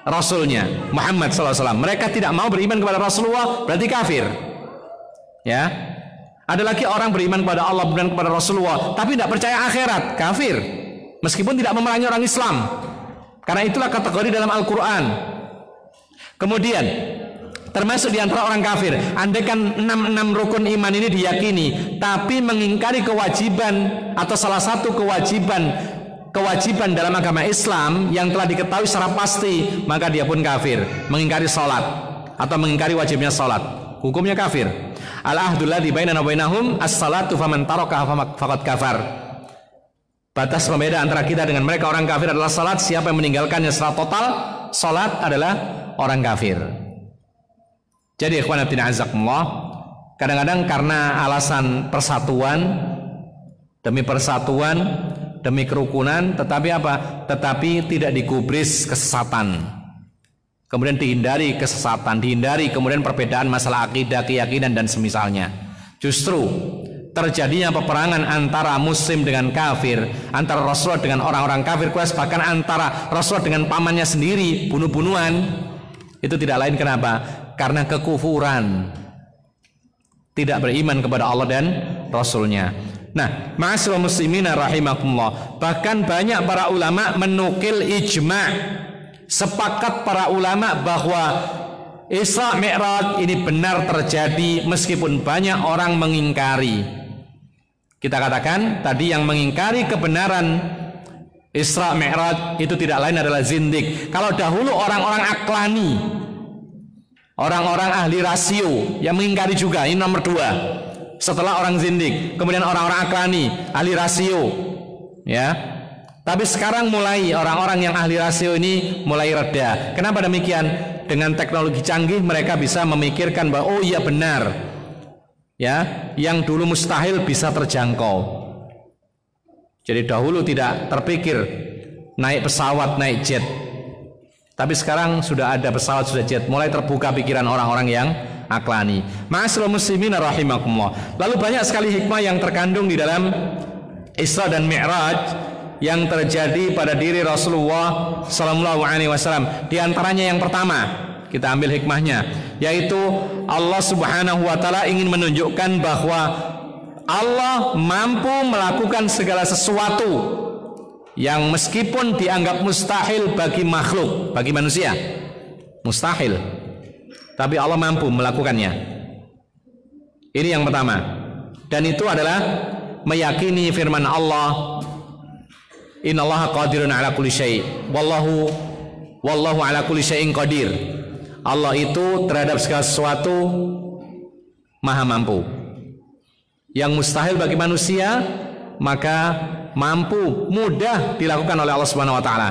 Rasulnya Muhammad SAW. Mereka tidak mau beriman kepada Rasulullah, berarti kafir. Ya, ada lagi orang beriman kepada Allah, beriman kepada Rasulullah, tapi tidak percaya akhirat, kafir. Meskipun tidak memerangi orang Islam, karena itulah kategori dalam Al-Quran. Kemudian Termasuk di antara orang kafir. Andaikan 6 rukun iman ini diyakini, tapi mengingkari kewajiban atau salah satu kewajiban dalam agama Islam yang telah diketahui secara pasti, maka dia pun kafir. Mengingkari sholat atau mengingkari wajibnya sholat, hukumnya kafir. Al-ahdul ladzi bainana wa bainahum as-salatu faman tarakaha faqad kafar. Batas pembeda antara kita dengan mereka orang kafir adalah salat. Siapa yang meninggalkannya secara total, salat adalah orang kafir. Jadi ikhwan fillah azakumullah, kadang-kadang karena alasan persatuan demi kerukunan, tetapi tidak digubris kesesatan. Kemudian dihindari kesesatan, dihindari kemudian perbedaan masalah akidah, keyakinan dan semisalnya. Justru terjadinya peperangan antara muslim dengan kafir, antara Rasulullah dengan orang-orang kafir, bahkan antara Rasulullah dengan pamannya sendiri, bunuh-bunuhan. Itu tidak lain kenapa? Karena kekufuran, tidak beriman kepada Allah dan Rasulnya. Nah, ma'asyiral muslimina rahimakumullah, bahkan banyak para ulama menukil ijma', sepakat para ulama bahwa Isra Mi'raj ini benar terjadi meskipun banyak orang mengingkari. Kita katakan tadi yang mengingkari kebenaran Isra Mi'raj itu tidak lain adalah zindik. Kalau dahulu orang-orang aklani, orang-orang ahli rasio yang mengingkari juga, ini nomor 2. Setelah orang zindik, kemudian orang-orang aklani, ahli rasio, ya. Tapi sekarang mulai orang-orang yang ahli rasio ini mulai reda. Kenapa demikian? Dengan teknologi canggih mereka bisa memikirkan bahwa oh iya benar, ya, yang dulu mustahil bisa terjangkau. Jadi dahulu tidak terpikir naik pesawat, naik jet. Tapi sekarang sudah ada pesawat, sudah jet. Mulai terbuka pikiran orang-orang yang aklani. Ma'asyiral muslimin rahimakumullah. Lalu banyak sekali hikmah yang terkandung di dalam Isra dan Mi'raj yang terjadi pada diri Rasulullah sallallahu alaihi wasallam. Di antaranya yang pertama, kita ambil hikmahnya, yaitu Allah Subhanahu wa taala ingin menunjukkan bahwa Allah mampu melakukan segala sesuatu yang meskipun dianggap mustahil bagi makhluk, bagi manusia, mustahil, tapi Allah mampu melakukannya. Ini yang pertama. Dan itu adalah meyakini firman Allah, innallaha qadirun ala kulli syai', wallahu ala kulli syai'in qadir. Allah itu terhadap segala sesuatu maha mampu. Yang mustahil bagi manusia maka mampu, mudah dilakukan oleh Allah Subhanahu wa taala.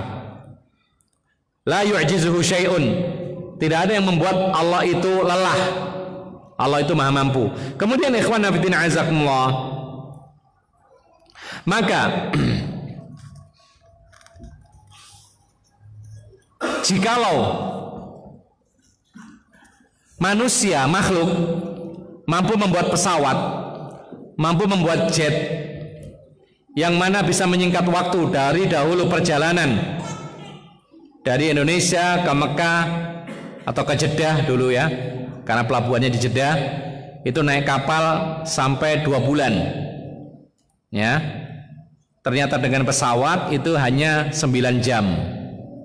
La yu'jizuhu syai'un. Tidak ada yang membuat Allah itu lelah. Allah itu maha mampu. Kemudian ikhwan fillah azakumullah, maka jikalau manusia, makhluk mampu membuat pesawat, mampu membuat jet yang mana bisa menyingkat waktu dari dahulu perjalanan dari Indonesia ke Mekah atau ke Jeddah dulu ya, karena pelabuhannya di Jeddah, itu naik kapal sampai 2 bulan ya. Ternyata dengan pesawat itu hanya 9 jam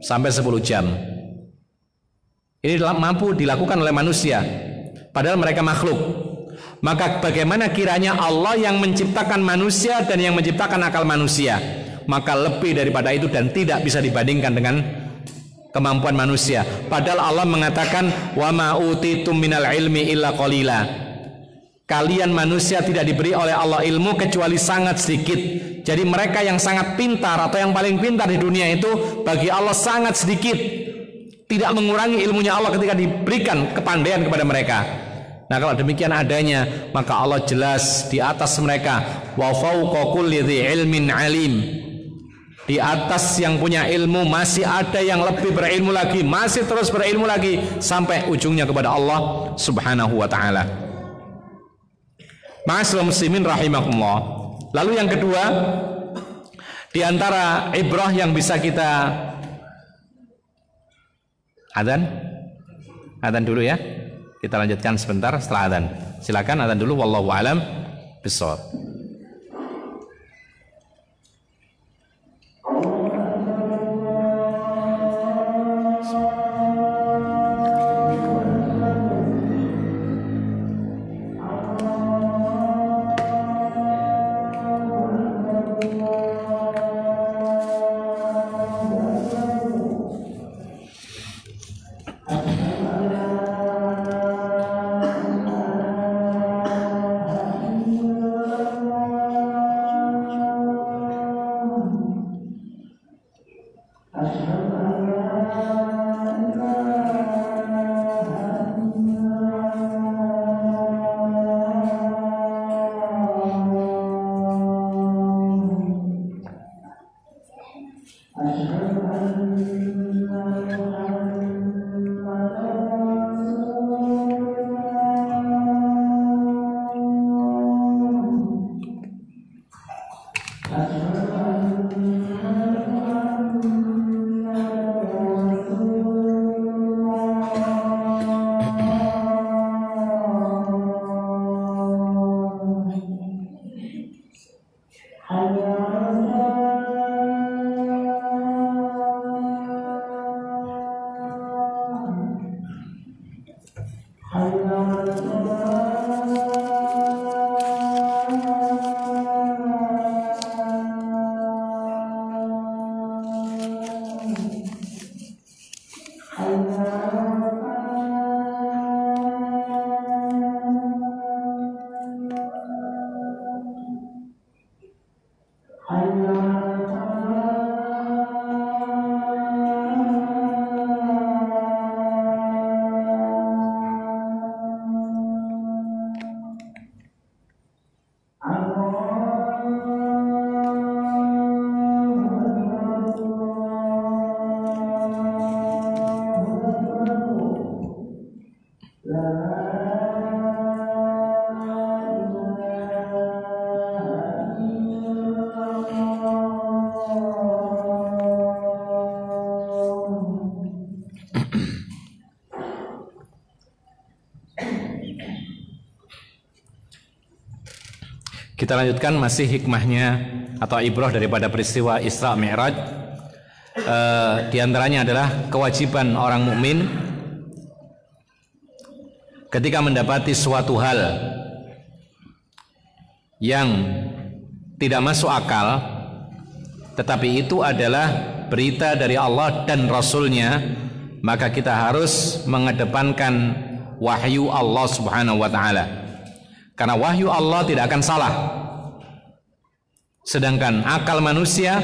sampai 10 jam. Ini mampu dilakukan oleh manusia, padahal mereka makhluk. Maka bagaimana kiranya Allah yang menciptakan manusia dan yang menciptakan akal manusia? Maka lebih daripada itu dan tidak bisa dibandingkan dengan kemampuan manusia. Padahal Allah mengatakan wa ma utitum minal ilmi illa qalila. Kalian manusia tidak diberi oleh Allah ilmu kecuali sangat sedikit. Jadi mereka yang sangat pintar atau yang paling pintar di dunia itu bagi Allah sangat sedikit. Tidak mengurangi ilmunya Allah ketika diberikan kepandaian kepada mereka. Nah, kalau demikian adanya, maka Allah jelas di atas mereka. Wa fawqa kulli dzi ilmin alim. Di atas yang punya ilmu masih ada yang lebih berilmu lagi, masih terus berilmu lagi sampai ujungnya kepada Allah Subhanahu wa taala. Ma'asyiral muslimin rahimakumullah. Lalu yang kedua, di antara ibrah yang bisa kita Adzan dulu ya. Kita lanjutkan sebentar setelah adzan. Silakan adzan dulu, wallahu alam bissawab. Kita lanjutkan masih hikmahnya atau ibrah daripada peristiwa Isra Mi'raj. Di antaranya adalah kewajiban orang mukmin ketika mendapati suatu hal yang tidak masuk akal, tetapi itu adalah berita dari Allah dan Rasulnya, maka kita harus mengedepankan wahyu Allah Subhanahu wa ta'ala. Karena wahyu Allah tidak akan salah. Sedangkan akal manusia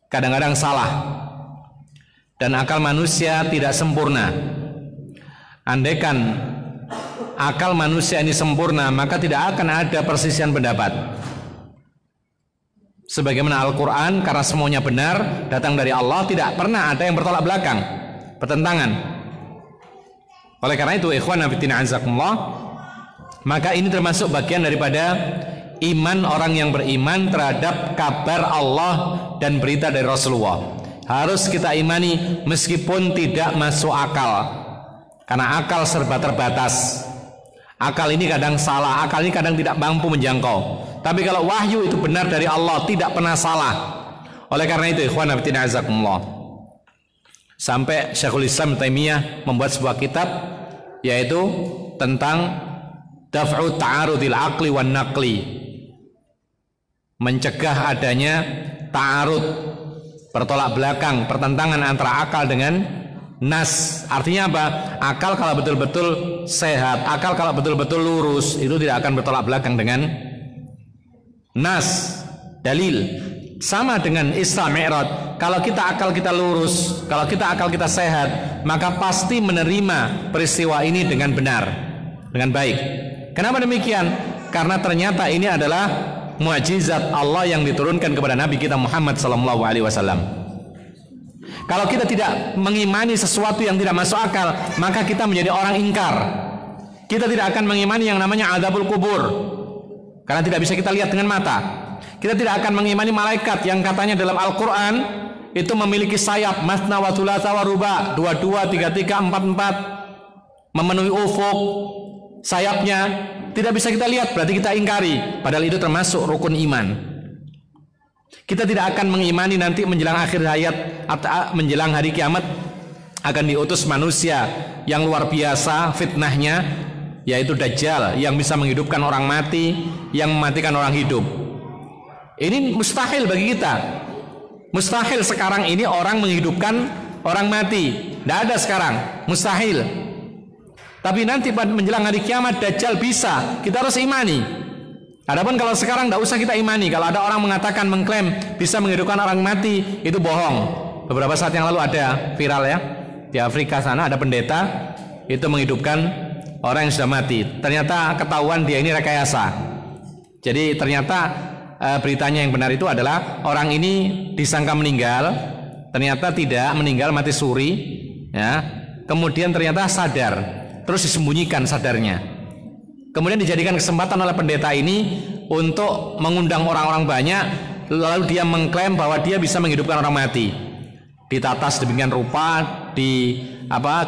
kadang-kadang salah. Dan akal manusia tidak sempurna. Andaikan akal manusia ini sempurna, maka tidak akan ada persisian pendapat. Sebagaimana Al-Quran, karena semuanya benar, datang dari Allah, tidak pernah ada yang bertolak belakang, bertentangan. Oleh karena itu, ikhwan fillah azakumullah, maka ini termasuk bagian daripada iman orang yang beriman terhadap kabar Allah dan berita dari Rasulullah. Harus kita imani meskipun tidak masuk akal, karena akal serba terbatas. Akal ini kadang salah, akal ini kadang tidak mampu menjangkau. Tapi kalau wahyu itu benar dari Allah, tidak pernah salah. Oleh karena itu, ikhwan fillah azakumullah, sampai Syekhul Islam Taimiyah membuat sebuah kitab yaitu tentang daf'u ta'arudil aqli wan naqli, mencegah adanya ta'arud, bertolak belakang, pertentangan antara akal dengan nas. Artinya apa? Akal kalau betul-betul sehat, akal kalau betul-betul lurus, itu tidak akan bertolak belakang dengan nas, dalil. Sama dengan Isra Mi'raj, kalau kita akal kita lurus, kalau kita akal kita sehat, maka pasti menerima peristiwa ini dengan benar, dengan baik. Kenapa demikian? Karena ternyata ini adalah mukjizat Allah yang diturunkan kepada Nabi kita Muhammad SAW. Kalau kita tidak mengimani sesuatu yang tidak masuk akal, maka kita menjadi orang ingkar. Kita tidak akan mengimani yang namanya adzabul kubur, karena tidak bisa kita lihat dengan mata. Kita tidak akan mengimani malaikat yang katanya dalam Al-Quran itu memiliki sayap, masna wa thulatsa wa ruba, 22, 33, 44, memenuhi ufuk. Sayapnya tidak bisa kita lihat, berarti kita ingkari, padahal itu termasuk rukun iman. Kita tidak akan mengimani nanti menjelang akhir hayat atau menjelang hari kiamat akan diutus manusia yang luar biasa fitnahnya, yaitu Dajjal, yang bisa menghidupkan orang mati, yang mematikan orang hidup. Ini mustahil bagi kita. Mustahil sekarang ini orang menghidupkan orang mati, tidak ada sekarang, mustahil. Tapi nanti menjelang hari kiamat Dajjal bisa, kita harus imani. Adapun kalau sekarang tidak usah kita imani. Kalau ada orang mengatakan, mengklaim bisa menghidupkan orang mati, itu bohong. Beberapa saat yang lalu ada viral ya, di Afrika sana ada pendeta itu menghidupkan orang yang sudah mati. Ternyata ketahuan dia ini rekayasa. Jadi ternyata beritanya yang benar itu adalah orang ini disangka meninggal, ternyata tidak meninggal, mati suri ya. Kemudian ternyata sadar, terus disembunyikan sadarnya. Kemudian dijadikan kesempatan oleh pendeta ini untuk mengundang orang-orang banyak, lalu dia mengklaim bahwa dia bisa menghidupkan orang mati. Ditata sedemikian rupa,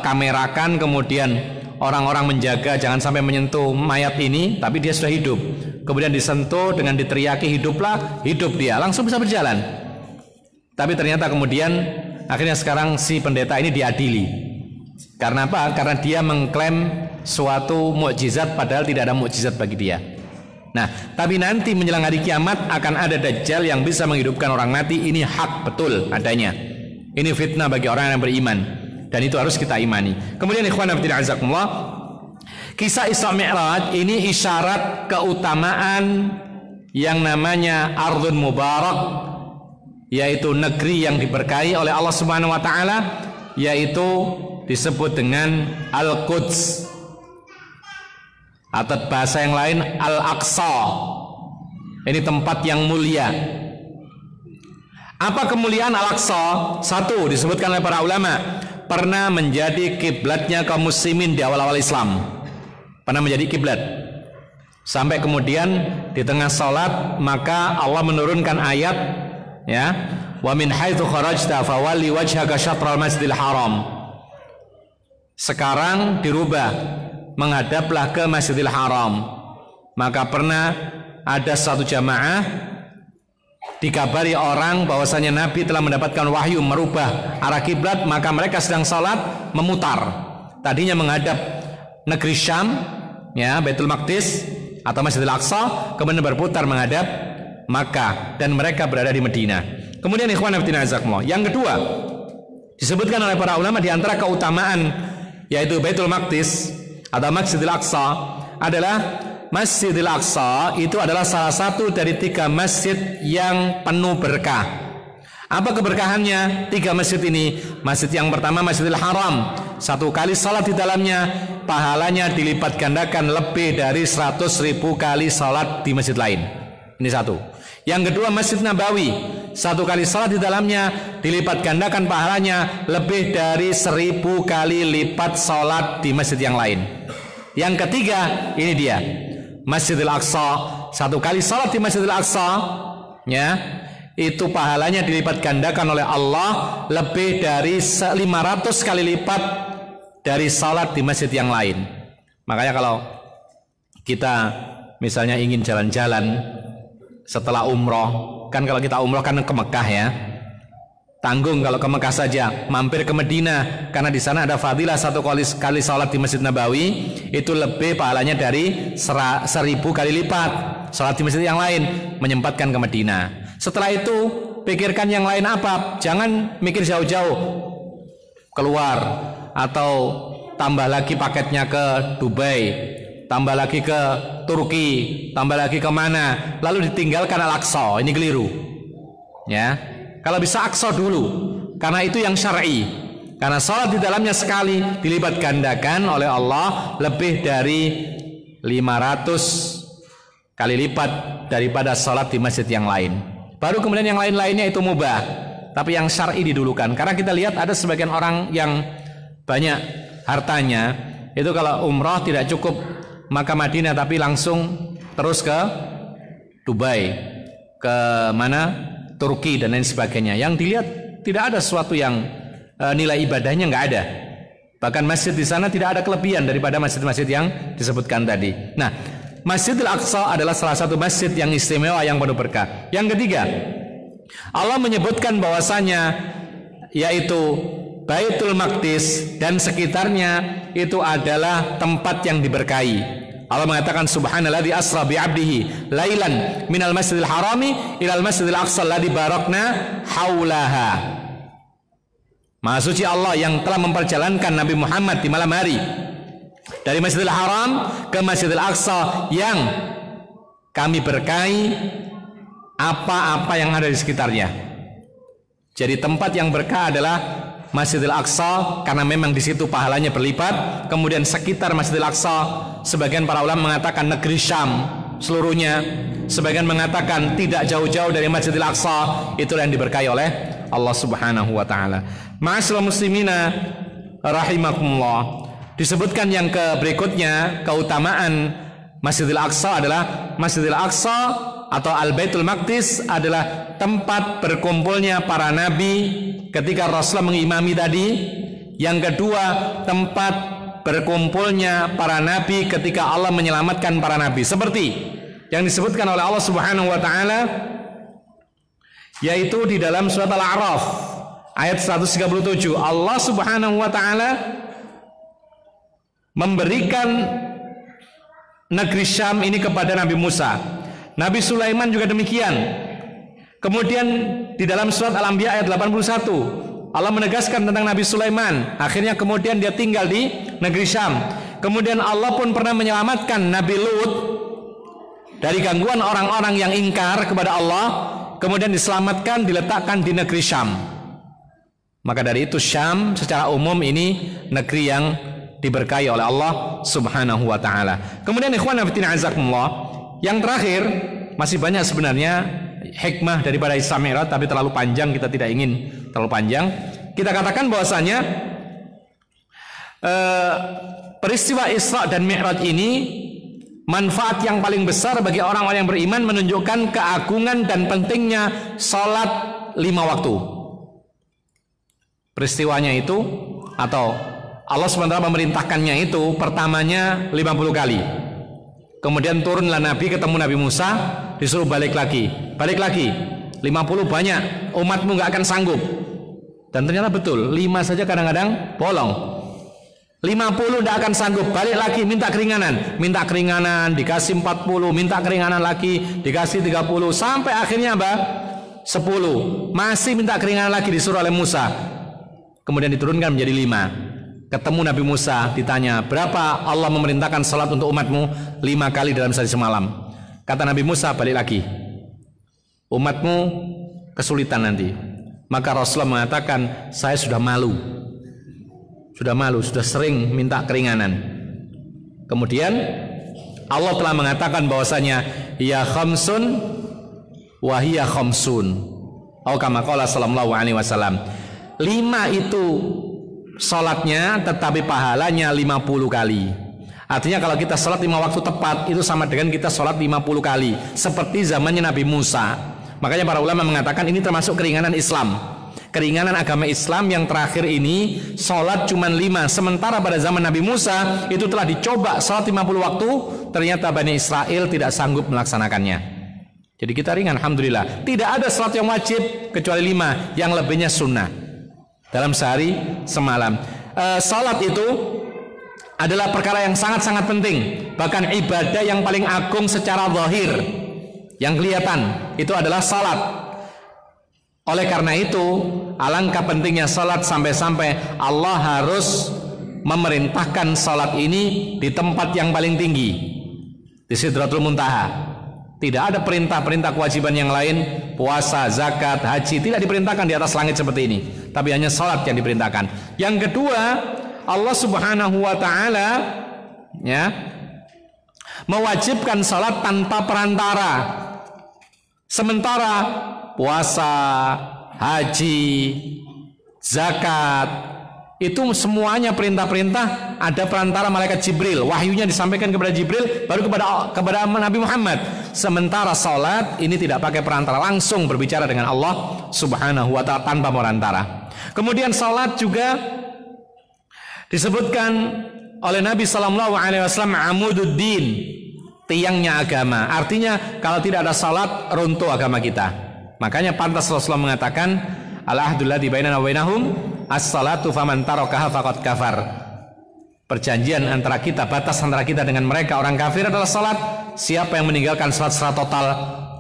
kamerakan, kemudian orang-orang menjaga jangan sampai menyentuh mayat ini, tapi dia sudah hidup. Kemudian disentuh dengan diteriaki, hiduplah, hidup dia, langsung bisa berjalan. Tapi ternyata kemudian akhirnya sekarang si pendeta ini diadili. Karena apa? Karena dia mengklaim suatu mukjizat padahal tidak ada mukjizat bagi dia. Nah, tapi nanti menjelang hari kiamat akan ada Dajjal yang bisa menghidupkan orang mati. Ini hak betul adanya. Ini fitnah bagi orang yang beriman, dan itu harus kita imani. Kemudian ikhwan fillah azakumullah, kisah Isra Mi'raj ini isyarat keutamaan yang namanya Ardhun Mubarak, yaitu negeri yang diberkahi oleh Allah Subhanahu wa taala, yaitu disebut dengan Al-Quds, atau bahasa yang lain Al-Aqsa. Ini tempat yang mulia. Apa kemuliaan Al-Aqsa? Satu, disebutkan oleh para ulama, pernah menjadi kiblatnya kaum muslimin di awal-awal Islam. Pernah menjadi kiblat. Sampai kemudian di tengah salat maka Allah menurunkan ayat, ya, wa min haitsu kharajta fawalli wajhaka syatral masjidil haram. Sekarang dirubah, menghadaplah ke Masjidil Haram. Maka pernah ada satu jamaah dikabari orang bahwasanya Nabi telah mendapatkan wahyu merubah arah kiblat, maka mereka sedang salat memutar. Tadinya menghadap negeri Syam, ya, Baitul Maqdis atau Masjidil Aqsa, kemudian berputar menghadap Makkah, dan mereka berada di Madinah. Kemudian ikhwan fillah azakumullah, yang kedua disebutkan oleh para ulama di antara keutamaan yaitu Baitul Maqdis atau Masjidil Aqsa adalah Masjidil Aqsa itu adalah salah satu dari 3 masjid yang penuh berkah. Apa keberkahannya 3 masjid ini? Masjid yang pertama Masjidil Haram, 1 kali salat di dalamnya pahalanya dilipat gandakan lebih dari 100.000 kali salat di masjid lain. Ini satu. Yang kedua Masjid Nabawi, 1 kali salat di dalamnya dilipat gandakan pahalanya lebih dari 1000 kali lipat salat di masjid yang lain. Yang ketiga ini dia Masjidil Aqsa, 1 kali salat di Masjidil Aqsa, ya, itu pahalanya dilipat gandakan oleh Allah lebih dari 500 kali lipat dari salat di masjid yang lain. Makanya kalau kita misalnya ingin jalan-jalan setelah umroh, kan kalau kita umroh kan ke Mekah, ya, tanggung kalau ke Mekah saja, mampir ke Madinah karena di sana ada fadilah 1 kali salat di Masjid Nabawi itu lebih pahalanya dari 1000 kali lipat salat di masjid yang lain, menyempatkan ke Madinah. Setelah itu pikirkan yang lain apa, jangan mikir jauh-jauh keluar atau tambah lagi paketnya ke Dubai, tambah lagi ke Turki, tambah lagi ke mana, lalu ditinggalkan Al-Aqsa. Ini keliru, ya. Kalau bisa Aqsa dulu, karena itu yang syar'i. Karena salat di dalamnya sekali dilipat gandakan oleh Allah lebih dari 500 kali lipat daripada salat di masjid yang lain. Baru kemudian yang lain-lainnya itu mubah, tapi yang syar'i didulukan. Karena kita lihat ada sebagian orang yang banyak hartanya, itu kalau umrah tidak cukup Makkah Madinah, tapi langsung terus ke Dubai, ke mana, Turki dan lain sebagainya. Yang dilihat tidak ada sesuatu yang nilai ibadahnya nggak ada. Bahkan masjid di sana tidak ada kelebihan daripada masjid-masjid yang disebutkan tadi. Nah, Masjidil Aqsa adalah salah satu masjid yang istimewa yang penuh berkah. Yang ketiga, Allah menyebutkan bahwasanya yaitu Baitul Maqdis dan sekitarnya itu adalah tempat yang diberkahi. Allah mengatakan subhanalladzi asra bi 'abdihi lailan minal masjidil harami ilal masjidil aqsa alladzi barakna haulaha. Maha suci Allah yang telah memperjalankan Nabi Muhammad di malam hari dari Masjidil Haram ke Masjidil Aqsa yang kami berkahi apa-apa yang ada di sekitarnya. Jadi tempat yang berkah adalah Masjidil Aqsa karena memang di situ pahalanya berlipat. Kemudian sekitar Masjidil Aqsa, sebagian para ulama mengatakan negeri Syam seluruhnya, sebagian mengatakan tidak jauh-jauh dari Masjidil Aqsa, itulah yang diberkahi oleh Allah Subhanahu wa taala. Ma'asyiral muslimina rahimakumullah. Disebutkan yang berikutnya keutamaan Masjidil Aqsa adalah Masjidil Aqsa atau Al-Baitul Maqdis adalah tempat berkumpulnya para nabi ketika Rasulullah mengimami tadi. Yang kedua, tempat berkumpulnya para nabi ketika Allah menyelamatkan para nabi, seperti yang disebutkan oleh Allah Subhanahu wa taala yaitu di dalam surat Al-A'raf ayat 137. Allah Subhanahu wa taala memberikan negeri Syam ini kepada Nabi Musa. Nabi Sulaiman juga demikian. Kemudian di dalam surat Al-Anbiya ayat 81 Allah menegaskan tentang Nabi Sulaiman. Akhirnya kemudian dia tinggal di negeri Syam. Kemudian Allah pun pernah menyelamatkan Nabi Lut dari gangguan orang-orang yang ingkar kepada Allah. Kemudian diselamatkan, diletakkan di negeri Syam. Maka dari itu Syam secara umum ini negeri yang diberkahi oleh Allah Subhanahu wa taala. Kemudian ikhwan fillah azakumullah, yang terakhir masih banyak sebenarnya hikmah daripada Isra Mi'raj, tapi terlalu panjang, kita tidak ingin terlalu panjang. Kita katakan bahwasanya peristiwa Isra dan Mi'raj ini manfaat yang paling besar bagi orang-orang yang beriman, menunjukkan keagungan dan pentingnya salat 5 waktu. Peristiwanya itu atau Allah SWT memerintahkannya itu pertamanya 50 kali. Kemudian turunlah Nabi, ketemu Nabi Musa, disuruh balik lagi 50 banyak, umatmu gak akan sanggup. Dan ternyata betul, 5 saja kadang-kadang bolong. 50 tidak akan sanggup, balik lagi minta keringanan, dikasih 40, minta keringanan lagi, dikasih 30, sampai akhirnya apa? 10, masih minta keringanan lagi, disuruh oleh Musa. Kemudian diturunkan menjadi 5. Ketemu Nabi Musa, ditanya, berapa Allah memerintahkan salat untuk umatmu? 5 kali dalam sehari semalam. Kata Nabi Musa, balik lagi, umatmu kesulitan nanti. Maka Rasulullah mengatakan, saya sudah malu, sudah sering minta keringanan. Kemudian Allah telah mengatakan bahwasanya ya khamsun wa hiya khamsun, atau kama qala sallallahu alaihi wasallam. 5 itu salatnya, tetapi pahalanya 50 kali. Artinya kalau kita salat 5 waktu tepat, itu sama dengan kita salat 50 kali, seperti zamannya Nabi Musa. Makanya para ulama mengatakan ini termasuk keringanan Islam, keringanan agama Islam yang terakhir ini. Salat cuma 5, sementara pada zaman Nabi Musa itu telah dicoba salat 50 waktu, ternyata Bani Israel tidak sanggup melaksanakannya. Jadi kita ringan, alhamdulillah. Tidak ada salat yang wajib kecuali 5, yang lebihnya sunnah dalam sehari semalam. Salat itu adalah perkara yang sangat-sangat penting, bahkan ibadah yang paling agung secara zahir, yang kelihatan itu adalah salat. Oleh karena itu, alangkah pentingnya salat sampai-sampai Allah harus memerintahkan salat ini di tempat yang paling tinggi, di Sidratul Muntaha. Tidak ada perintah-perintah kewajiban yang lain, puasa, zakat, haji, tidak diperintahkan di atas langit seperti ini, tapi hanya salat yang diperintahkan. Yang kedua, Allah Subhanahu wa taala ya mewajibkan salat tanpa perantara. Sementara puasa, haji, zakat itu semuanya perintah-perintah ada perantara malaikat Jibril, wahyunya disampaikan kepada Jibril baru kepada Nabi Muhammad. Sementara salat ini tidak pakai perantara, langsung berbicara dengan Allah Subhanahu wa taala tanpa perantara. Kemudian salat juga disebutkan oleh Nabi sallallahu alaihi wasallam amududdin, tiangnya agama. Artinya kalau tidak ada salat, runtuh agama kita. Makanya pantas Rasulullah mengatakan al-ahdul ladzi bainana wa bainahum as-salatu faman tarakaha faqad kafar. Perjanjian antara kita, batas antara kita dengan mereka orang kafir adalah salat. Siapa yang meninggalkan salat secara total,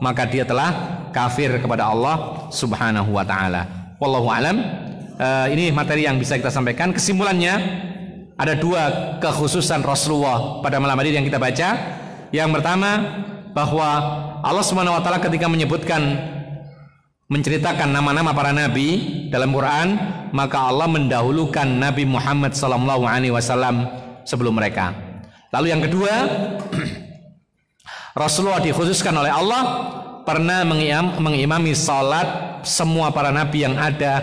maka dia telah kafir kepada Allah Subhanahu wa taala. Wallahu alam. Ini materi yang bisa kita sampaikan. Kesimpulannya, ada 2 kekhususan Rasulullah pada malam hari yang kita baca. Yang pertama, bahwa Allah Subhanahu wa taala ketika menceritakan nama-nama para nabi dalam Quran, maka Allah mendahulukan Nabi Muhammad sallallahu alaihi wasallam sebelum mereka. Lalu yang kedua, Rasulullah dikhususkan oleh Allah pernah mengimami salat semua para nabi yang ada,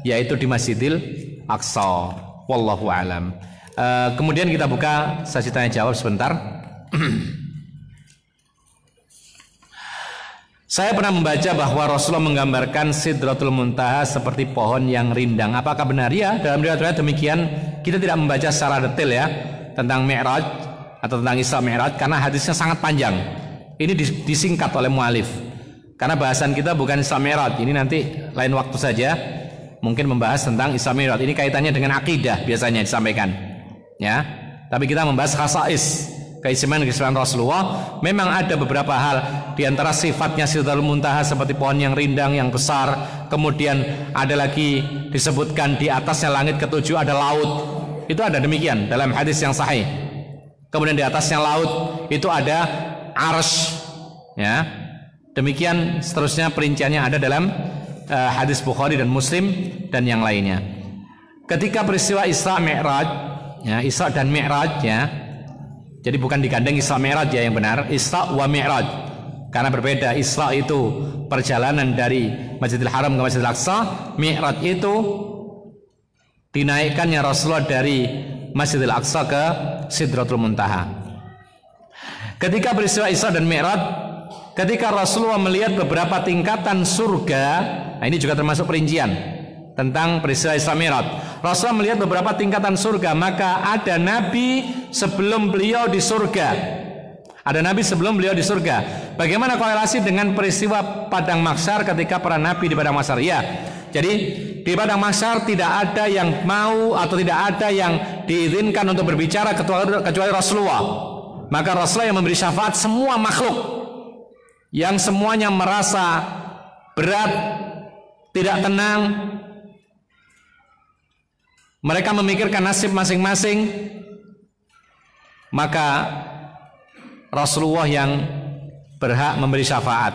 yaitu di Masjidil Aqsa. Wallahu alam. Kemudian kita buka sesi tanya jawab sebentar. Saya pernah membaca bahwa Rasulullah menggambarkan Sidratul Muntaha seperti pohon yang rindang. Apakah benar? Ya, dalam riwayat demikian. Kita tidak membaca secara detail ya tentang Mi'raj atau tentang Isra Mi'raj karena hadisnya sangat panjang. Ini disingkat oleh mu'alif. Karena bahasan kita bukan Isra Mi'raj. Ini nanti lain waktu saja mungkin membahas tentang Isra Mi'raj. Ini kaitannya dengan akidah biasanya disampaikan. Ya. Tapi kita membahas khasais, keistimewaan Rasulullah. Memang ada beberapa hal di antara sifatnya Sidratul Muntaha seperti pohon yang rindang yang besar. Kemudian ada lagi disebutkan di atasnya langit ketujuh ada laut. Itu ada demikian dalam hadis yang sahih. Kemudian di atasnya laut itu ada arsy, ya. Demikian seterusnya perinciannya ada dalam hadis Bukhari dan Muslim dan yang lainnya. Ketika peristiwa Isra Mi'raj, ya, Isra dan Mi'raj, ya. Jadi bukan digandeng Isra Mi'raj ya yang benar, Isra wa Mi'raj. Karena berbeda, Isra itu perjalanan dari Masjidil Haram ke Masjidil Aqsa, Mi'raj itu dinaikkannya Rasulullah dari Masjidil Aqsa ke Sidratul Muntaha. Ketika peristiwa Isra dan Mi'raj, ketika Rasulullah melihat beberapa tingkatan surga, nah ini juga termasuk perincian tentang peristiwa Isra Mi'raj. Rasulullah melihat beberapa tingkatan surga, maka ada nabi sebelum beliau di surga. Ada nabi sebelum beliau di surga. Bagaimana korelasi dengan peristiwa Padang Mahsyar ketika para nabi di Padang Mahsyar? Ya. Jadi di Padang Mahsyar tidak ada yang mau atau tidak ada yang diizinkan untuk berbicara kecuali Rasulullah. Maka Rasulullah yang memberi syafaat semua makhluk yang semuanya merasa berat, tidak tenang. Mereka memikirkan nasib masing-masing, maka Rasulullah yang berhak memberi syafaat,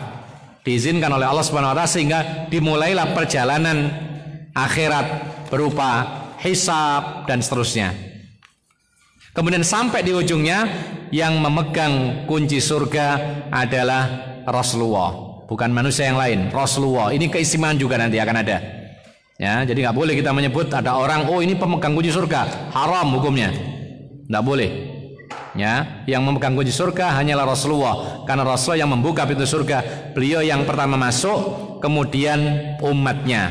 diizinkan oleh Allah Subhanahu wa taala, sehingga dimulailah perjalanan akhirat berupa hisab dan seterusnya. Kemudian sampai di ujungnya yang memegang kunci surga adalah Rasulullah, bukan manusia yang lain, Rasulullah. Ini keistimewaan juga nanti akan ada. Ya, jadi nggak boleh kita menyebut ada orang, oh ini pemegang kunci surga, haram hukumnya, nggak boleh. Ya, yang memegang kunci surga hanyalah Rasulullah, karena Rasulullah yang membuka pintu surga. Beliau yang pertama masuk, kemudian umatnya,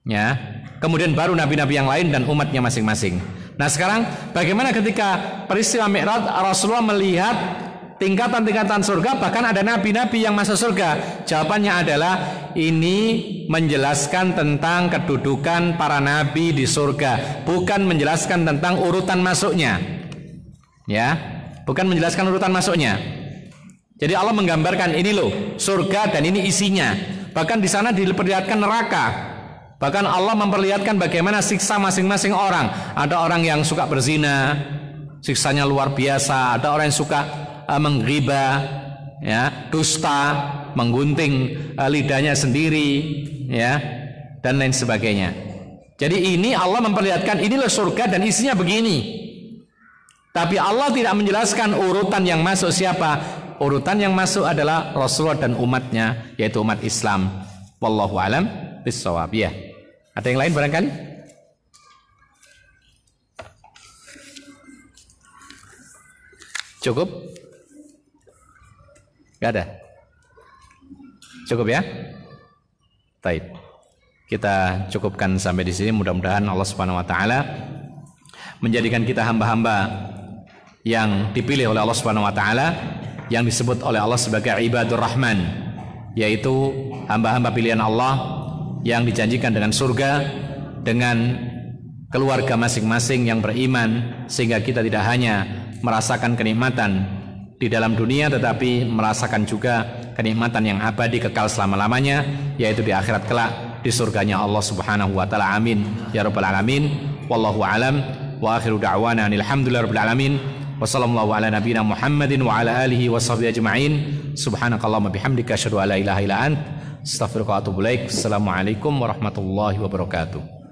ya, kemudian baru nabi-nabi yang lain dan umatnya masing-masing. Nah sekarang bagaimana ketika peristiwa Mi'raj Rasulullah melihat tingkatan-tingkatan surga, bahkan ada nabi-nabi yang masuk surga? Jawabannya adalah ini menjelaskan tentang kedudukan para nabi di surga, bukan menjelaskan tentang urutan masuknya. Ya, bukan menjelaskan urutan masuknya. Jadi Allah menggambarkan ini loh surga dan ini isinya. Bahkan di sana diperlihatkan neraka. Bahkan Allah memperlihatkan bagaimana siksa masing-masing orang. Ada orang yang suka berzina, siksanya luar biasa. Ada orang yang suka mengghiba, ya, dusta, menggunting lidahnya sendiri, ya, dan lain sebagainya. Jadi ini Allah memperlihatkan inilah surga dan isinya begini. Tapi Allah tidak menjelaskan urutan yang masuk siapa. Urutan yang masuk adalah Rasulullah dan umatnya, yaitu umat Islam. Wallahu alam bissawab. Ya. Ada yang lain barangkali? Cukup? Gak ada? Cukup ya? Baik. Kita cukupkan sampai di sini. Mudah-mudahan Allah Subhanahu wa taala menjadikan kita hamba-hamba yang dipilih oleh Allah Subhanahu wa taala, yang disebut oleh Allah sebagai ibadur rahman, yaitu hamba-hamba pilihan Allah yang dijanjikan dengan surga, dengan keluarga masing-masing yang beriman, sehingga kita tidak hanya merasakan kenikmatan di dalam dunia, tetapi merasakan juga kenikmatan yang abadi kekal selama-lamanya, yaitu di akhirat kelak di surganya Allah Subhanahu wa taala. Amin ya rabbal alamin. Wallahu alam wa akhiru da'wana alhamdulillahirabbil alamin. Wassallallahu ala nabiyina Muhammadin wa ala alihi wa sahbihi ajma'in. Subhanakallahumma bihamdika asyhadu an la ilaha illa ant astaghfiruka wa atubu ilaik. Assalamualaikum warahmatullahi wabarakatuh.